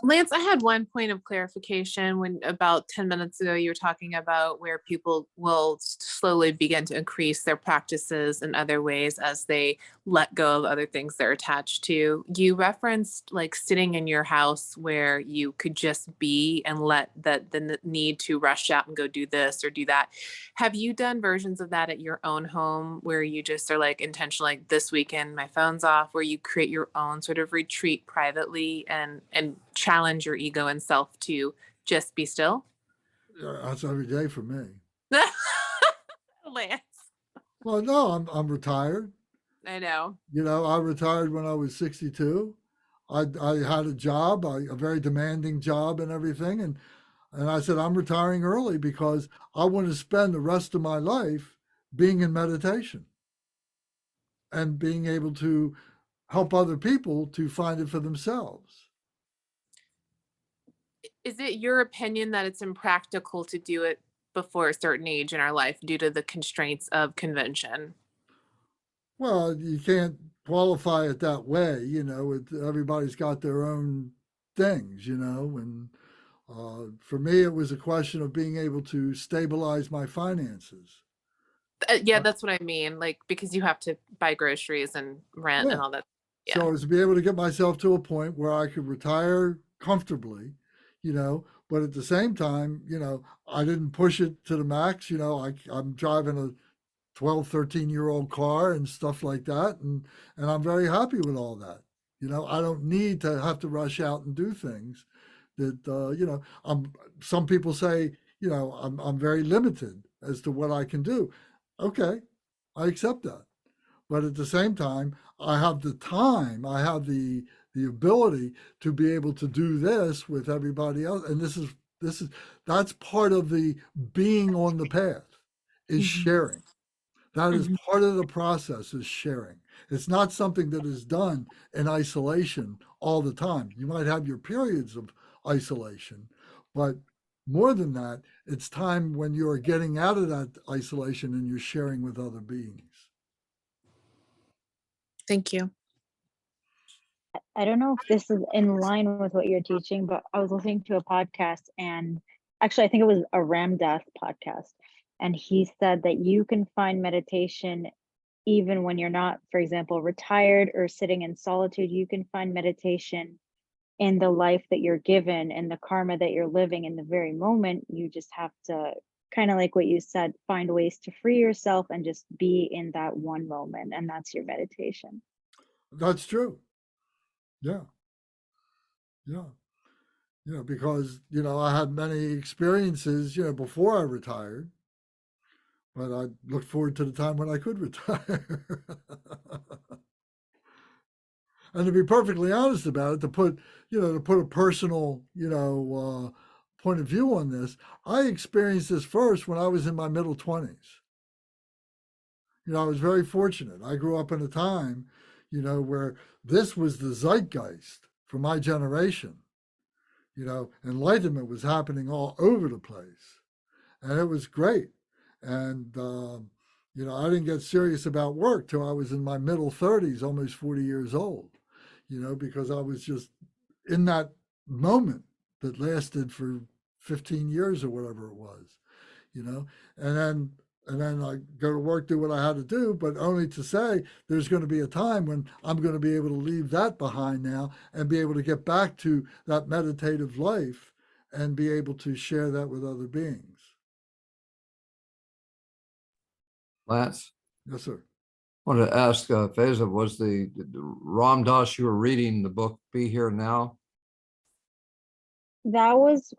Lance, I had one point of clarification when about 10 minutes ago, you were talking about where people will slowly begin to increase their practices in other ways as they let go of other things they're attached to. You referenced like sitting in your house where you could just be and let the need to rush out and go do this or do that. Have you done versions of that at your own home where you just are like intentionally, like this weekend, my phone's off, where you create your own sort of retreat privately and challenge your ego and self to just be still? That's every day for me. Lance. Well, no, I'm retired. I know. I retired when I was 62. I had a job, a very demanding job and everything. And I said, I'm retiring early because I want to spend the rest of my life being in meditation and being able to help other people to find it for themselves. Is it your opinion that it's impractical to do it before a certain age in our life due to the constraints of convention? Well, you can't qualify it that way. Everybody's got their own things, and for me, it was a question of being able to stabilize my finances. Yeah, that's what I mean. Like, because you have to buy groceries and rent Yeah. and all that. Yeah. So as to be able to get myself to a point where I could retire comfortably, but at the same time, I didn't push it to the max. I'm driving a 12, 13-year-old car and stuff like that. And I'm very happy with all that. I don't need to have to rush out and do things that, some people say, I'm very limited as to what I can do. Okay, I accept that. But at the same time, I have the time, I have the ability to be able to do this with everybody else. And that's part of the being on the path is sharing. That is part of the process is sharing. It's not something that is done in isolation all the time. You might have your periods of isolation, but more than that, it's time when you are getting out of that isolation and you're sharing with other beings. Thank you. I don't know if this is in line with what you're teaching, but I was listening to a podcast, and actually, I think it was a Ramdas podcast. And he said that you can find meditation even when you're not, for example, retired or sitting in solitude. You can find meditation in the life that you're given and the karma that you're living in the very moment. You just have to, kind of like what you said, find ways to free yourself and just be in that one moment. And that's your meditation. That's true. Yeah. Yeah. Because, I had many experiences, before I retired, but I looked forward to the time when I could retire. And to be perfectly honest about it, to put a personal, point of view on this, I experienced this first when I was in my middle 20s. I was very fortunate. I grew up in a time, where this was the zeitgeist for my generation. Enlightenment was happening all over the place, and it was great. And I didn't get serious about work till I was in my middle 30s, almost 40 years old. Because I was just in that moment that lasted for 15 years or whatever it was. And then I go to work, do what I had to do, but only to say there's going to be a time when I'm going to be able to leave that behind now and be able to get back to that meditative life and be able to share that with other beings. Lance, Yes, sir. I wanted to ask Faiza, was the Ram Dass you were reading the book Be Here Now? That's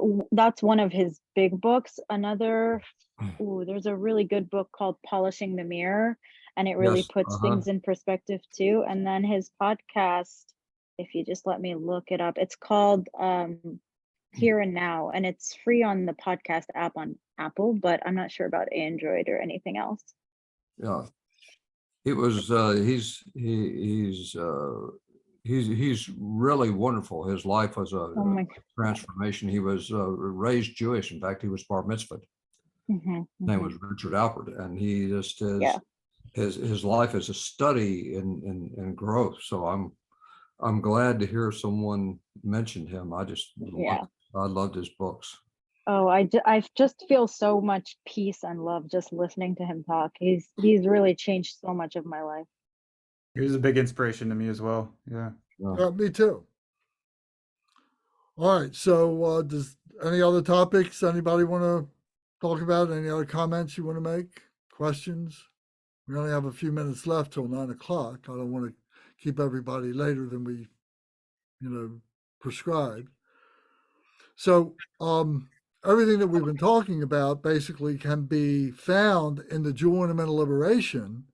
one of his big books. There's a really good book called Polishing the Mirror, and it really Yes, puts things in perspective too. And then his podcast, if you just let me look it up, it's called Here and Now, and it's free on the podcast app on Apple, but I'm not sure about Android or anything else. Yeah. It was he's really wonderful. His life was a Oh my transformation. He was raised Jewish. In fact, he was bar mitzvahed. God. His name was Richard Alpert, and he just is Yeah. his life is a study in growth. So I'm glad to hear someone mention him. Yeah. I loved his books. Oh, I just feel so much peace and love just listening to him talk. He's really changed so much of my life. He was a big inspiration to me as well. Yeah. Yeah, me too. All right. So, does any other topics anybody want to talk about? Any other comments you want to make? Questions? We only have a few minutes left till 9 o'clock. I don't want to keep everybody later than we, prescribed. So, everything that we've been talking about basically can be found in the Jewel Ornamental Liberation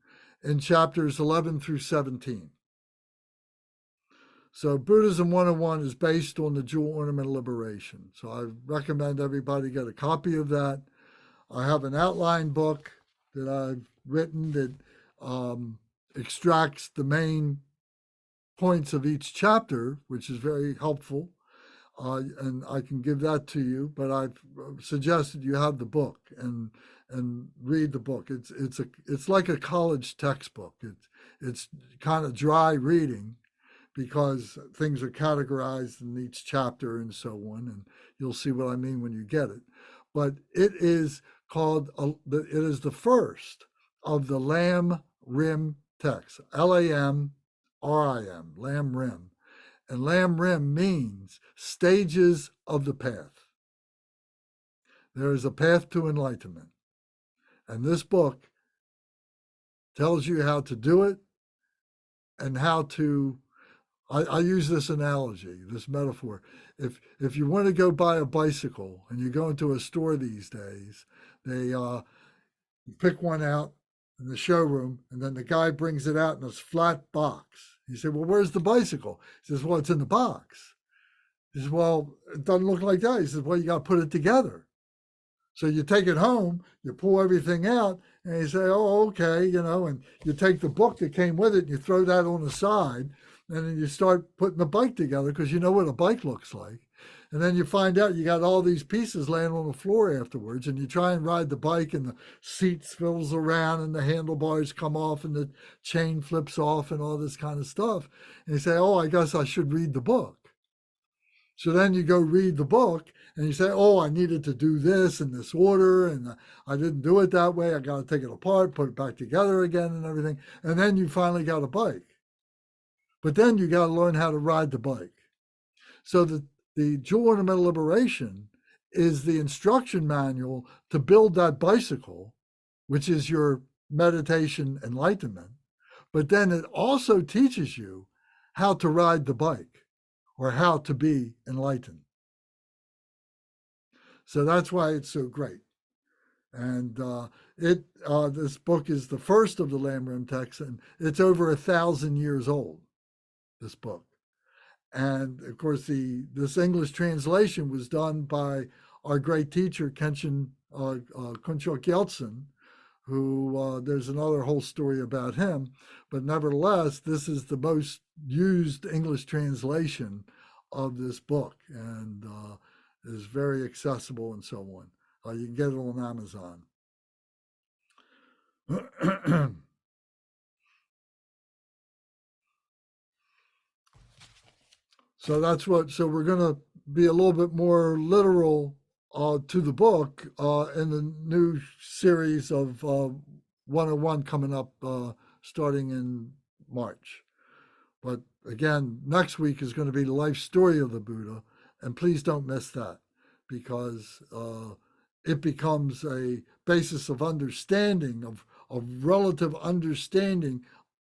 in chapters 11 through 17. So Buddhism 101 is based on the Jewel Ornamental Liberation. So I recommend everybody get a copy of that. I have an outline book that I've written that extracts the main points of each chapter, which is very helpful. And I can give that to you, but I've suggested you have the book and read the book. It's like a college textbook. It's kind of dry reading, because things are categorized in each chapter and so on, and you'll see what I mean when you get it. But it is it is the first of the Lam Rim texts, LAM R-I-M, Lam Rim. And Lam Rim means stages of the path. There is a path to enlightenment. And this book tells you how to do it and how to, I use this analogy, this metaphor. If you want to go buy a bicycle and you go into a store these days, they pick one out in the showroom, and then the guy brings it out in this flat box. You say, well, where's the bicycle? He says, well, it's in the box. He says, well, it doesn't look like that. He says, well, you got to put it together. So you take it home, you pull everything out, and you say, oh, okay, and you take the book that came with it and you throw that on the side, and then you start putting the bike together because you know what a bike looks like. And then you find out you got all these pieces laying on the floor afterwards, and you try and ride the bike, and the seat spills around, and the handlebars come off, and the chain flips off, and all this kind of stuff. And you say, oh, I guess I should read the book. So then you go read the book, and you say, oh, I needed to do this in this order, and I didn't do it that way. I got to take it apart, put it back together again, and everything. And then you finally got a bike. But then you got to learn how to ride the bike. So the Jewel Ornamental Liberation is the instruction manual to build that bicycle, which is your meditation enlightenment. But then it also teaches you how to ride the bike or how to be enlightened. So that's why it's so great. And this book is the first of the Lam Rim texts, and it's over 1,000 years old, this book. And of course, this English translation was done by our great teacher, Kenshin Kunchok Yeltsin, who there's another whole story about him. But nevertheless, this is the most used English translation of this book, and is very accessible and so on. You can get it on Amazon. So so we're going to be a little bit more literal to the book in the new series of 101 coming up starting in March. But again, next week is going to be the life story of the Buddha. And please don't miss that, because it becomes a basis of understanding, of relative understanding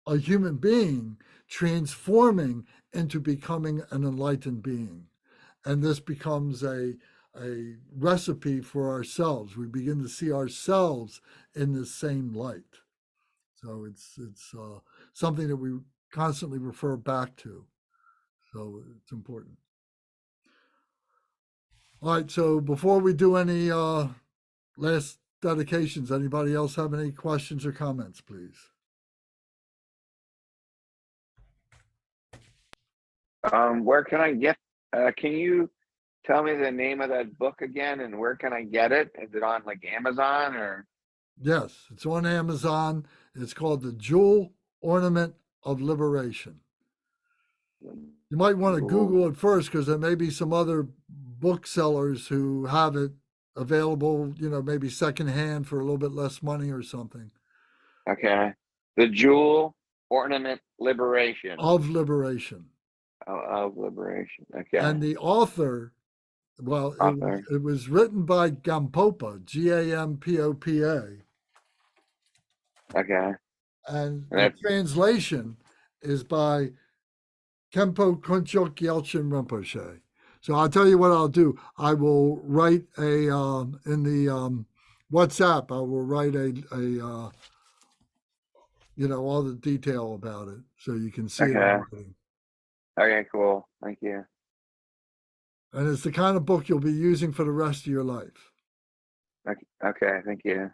a human being transforming into becoming an enlightened being. And this becomes a recipe for ourselves. We begin to see ourselves in the same light. So it's something that we constantly refer back to. So it's important. All right, so before we do any last dedications, anybody else have any questions or comments, please? Where can I get, can you tell me the name of that book again, and where can I get it? Is it on like Amazon or? Yes, it's on Amazon. It's called The Jewel Ornament of Liberation. You might want to Google it first, because there may be some other booksellers who have it available, maybe secondhand for a little bit less money or something. Okay. The Jewel Ornament Liberation. Of Liberation. Of Liberation. Okay. And the author, well, it was written by Gampopa, Gampopa. Okay. And the translation is by Kempo Kunchok Yeltsin Rinpoche. So I'll tell you what I'll do. I will write in the WhatsApp, I will write all the detail about it so you can see it. Okay, cool. Thank you. And it's the kind of book you'll be using for the rest of your life. Okay, thank you.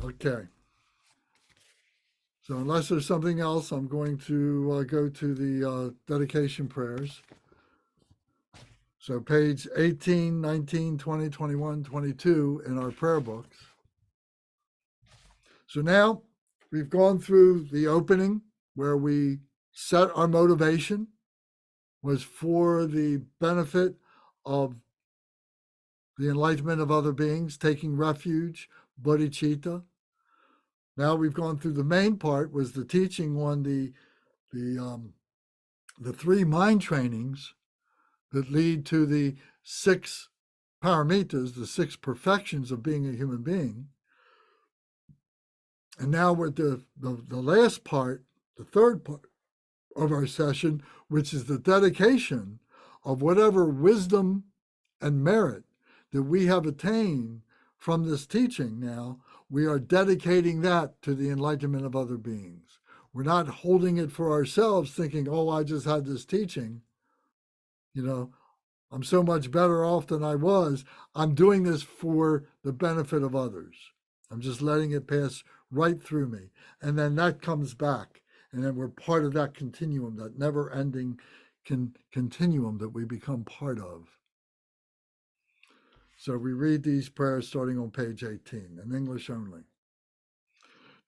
Okay. So unless there's something else, I'm going to go to the dedication prayers. So page 18, 19, 20, 21, 22 in our prayer books. So now we've gone through the opening where we set our motivation was for the benefit of the enlightenment of other beings, taking refuge, bodhicitta. Now we've gone through the main part, was the teaching on the 3 mind trainings that lead to the 6 paramitas, the 6 perfections of being a human being. And now we're at the last part, the third part of our session, which is the dedication of whatever wisdom and merit that we have attained from this teaching. Now we are dedicating that to the enlightenment of other beings. We're not holding it for ourselves thinking, oh, I just had this teaching, I'm so much better off than I was. I'm doing this for the benefit of others. I'm just letting it pass right through me. And then that comes back. And then we're part of that continuum, that never-ending continuum that we become part of. So we read these prayers starting on page 18, in English only.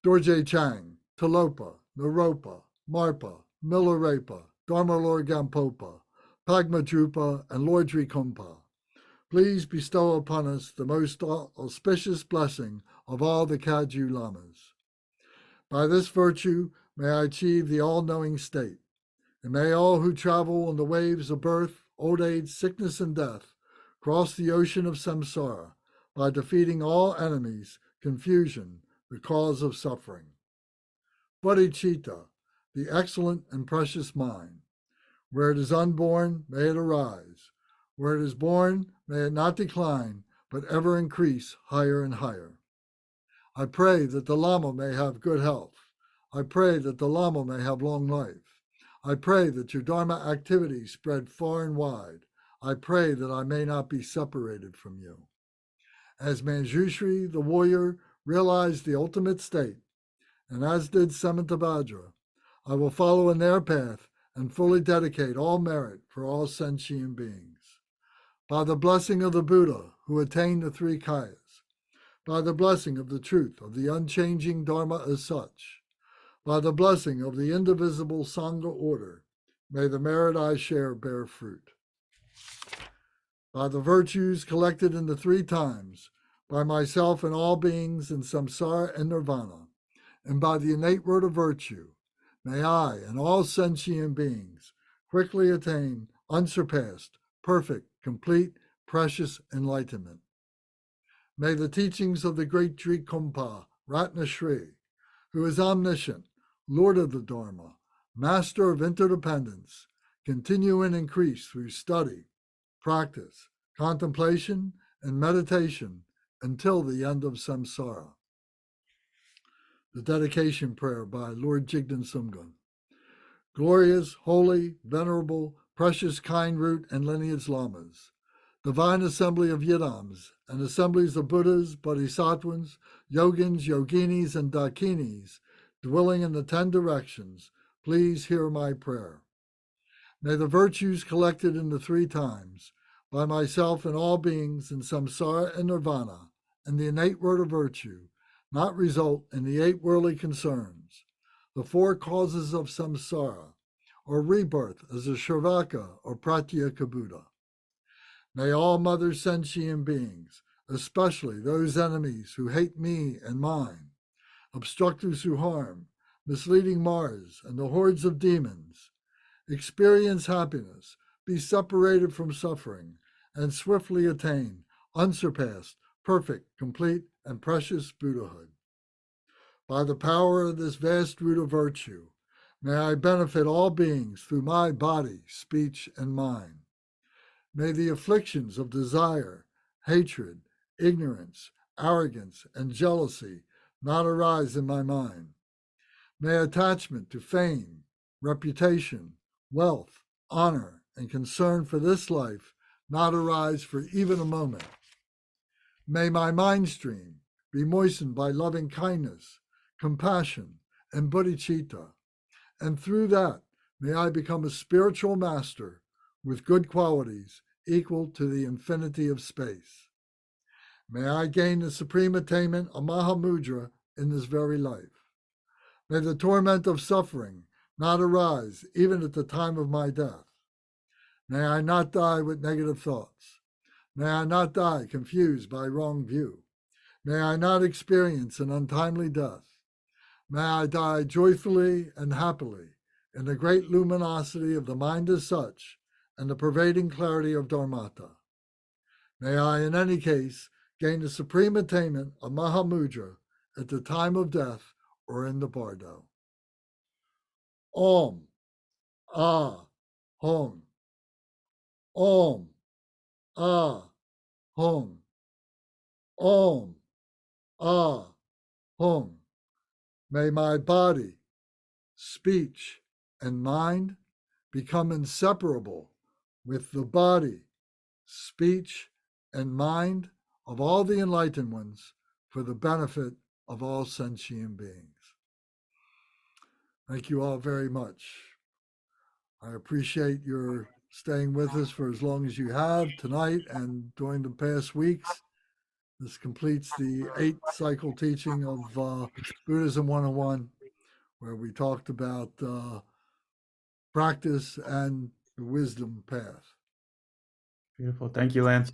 Dorje Chang, Talopa, Naropa, Marpa, Milarepa, Dharmalor Gampopa, Pagmadrupa, and Lord Kompa, please bestow upon us the most auspicious blessing of all the Kagyu Lamas. By this virtue may I achieve the all-knowing state, and may all who travel on the waves of birth, old age, sickness, and death cross the ocean of samsara by defeating all enemies, confusion, the cause of suffering. Bodhicitta, the excellent and precious mind. Where it is unborn, may it arise. Where it is born, may it not decline, but ever increase higher and higher. I pray that the Lama may have good health. I pray that the Lama may have long life. I pray that your Dharma activities spread far and wide. I pray that I may not be separated from you. As Manjushri, the warrior, realized the ultimate state, and as did Samantabhadra, I will follow in their path and fully dedicate all merit for all sentient beings. By the blessing of the Buddha, who attained the 3 kayas, by the blessing of the truth of the unchanging Dharma as such, by the blessing of the indivisible Sangha order, may the merit I share bear fruit. By the virtues collected in the 3 times, by myself and all beings in samsara and nirvana, and by the innate word of virtue, may I and all sentient beings quickly attain unsurpassed, perfect, complete, precious enlightenment. May the teachings of the great Kompa, Ratna Shri, who is omniscient, Lord of the Dharma, master of interdependence, continue and increase through study, practice, contemplation, and meditation until the end of samsara. The dedication prayer by Lord Jigdan Sumgön. Glorious, holy, venerable, precious, kind root and lineage lamas, divine assembly of yidams and assemblies of Buddhas, Bodhisattvas, yogins, yoginis, and dakinis, dwelling in the 10 directions, please hear my prayer. May the virtues collected in the 3 times, by myself and all beings in samsara and nirvana, and the innate word of virtue, not result in the 8 worldly concerns, the 4 causes of samsara, or rebirth as a Sravaka or Pratyeka Buddha. May all mother sentient beings, especially those enemies who hate me and mine, obstructors who harm, misleading Mars, and the hordes of demons, experience happiness, be separated from suffering, and swiftly attain unsurpassed, perfect, complete, and precious Buddhahood. By the power of this vast root of virtue, may I benefit all beings through my body, speech, and mind. May the afflictions of desire, hatred, ignorance, arrogance, and jealousy not arise in my mind. May attachment to fame, reputation, wealth, honor, and concern for this life not arise for even a moment. May my mind stream be moistened by loving kindness, compassion, and bodhicitta, and through that may I become a spiritual master with good qualities equal to the infinity of space. May I gain the supreme attainment of Mahamudra in this very life. May the torment of suffering not arise even at the time of my death. May I not die with negative thoughts. May I not die confused by wrong view. May I not experience an untimely death. May I die joyfully and happily in the great luminosity of the mind as such and the pervading clarity of Dharmata. May I, in any case, gain the supreme attainment of Mahamudra at the time of death or in the bardo. Om, Ah, Hum. Om, Ah, Hum. Om, Ah, Hum. May my body, speech, and mind become inseparable with the body, speech, and mind of all the enlightened ones for the benefit of all sentient beings. Thank you all very much. I appreciate your staying with us for as long as you have tonight and during the past weeks. This completes the 8-cycle teaching of Buddhism 101, where we talked about practice and the wisdom path. Beautiful. Thank you, Lance.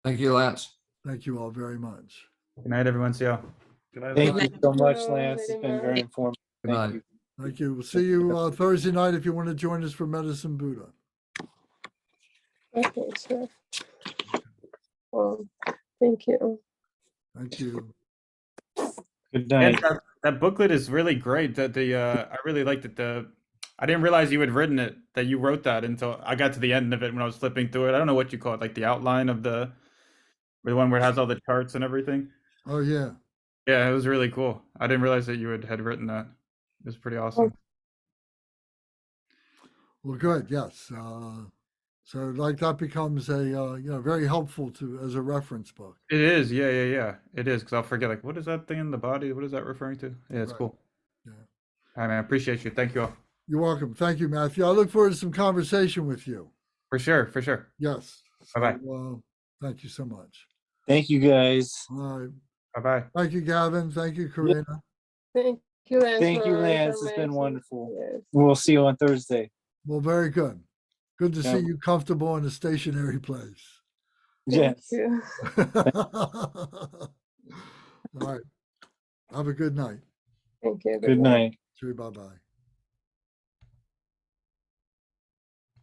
Thank you, Lance. Thank you all very much. Good night, everyone. See y'all. Good night, Thank everyone. you so much, Lance. It's been very informative. Good Thank night. you. Thank you. We'll see you Thursday night if you want to join us for Medicine Buddha. Okay, sure. Well, thank you. Thank you. Good And night. that booklet is really great. That I really liked it. I didn't realize you had written it, that you wrote that until I got to the end of it when I was flipping through it. I don't know what you call it, like the outline of the one where it has all the charts and everything. Oh, yeah. Yeah, it was really cool. I didn't realize that you had written that. It was pretty awesome. Well, good. Yes. So like that becomes a very helpful as a reference book. It is. Yeah. It is, because I'll forget, like, what is that thing in the body? What is that referring to? Yeah, it's Right. cool. Yeah. All right, man. I appreciate you. Thank you all. You're welcome. Thank you, Matthew. I look forward to some conversation with you. For sure. Yes. Bye-bye. So, thank you so much. Thank you, guys. All right. Bye-bye. Thank you, Gavin. Thank you, Karina. Thank you, Lance. Thank you, for all the Lance. It's been information. wonderful. Yes. We'll see you on Thursday. Well, very good. Good to Yeah. see you comfortable in a stationary place. Thank Yes. you. All right. Have a good night. Thank you. Good night. Bye-bye.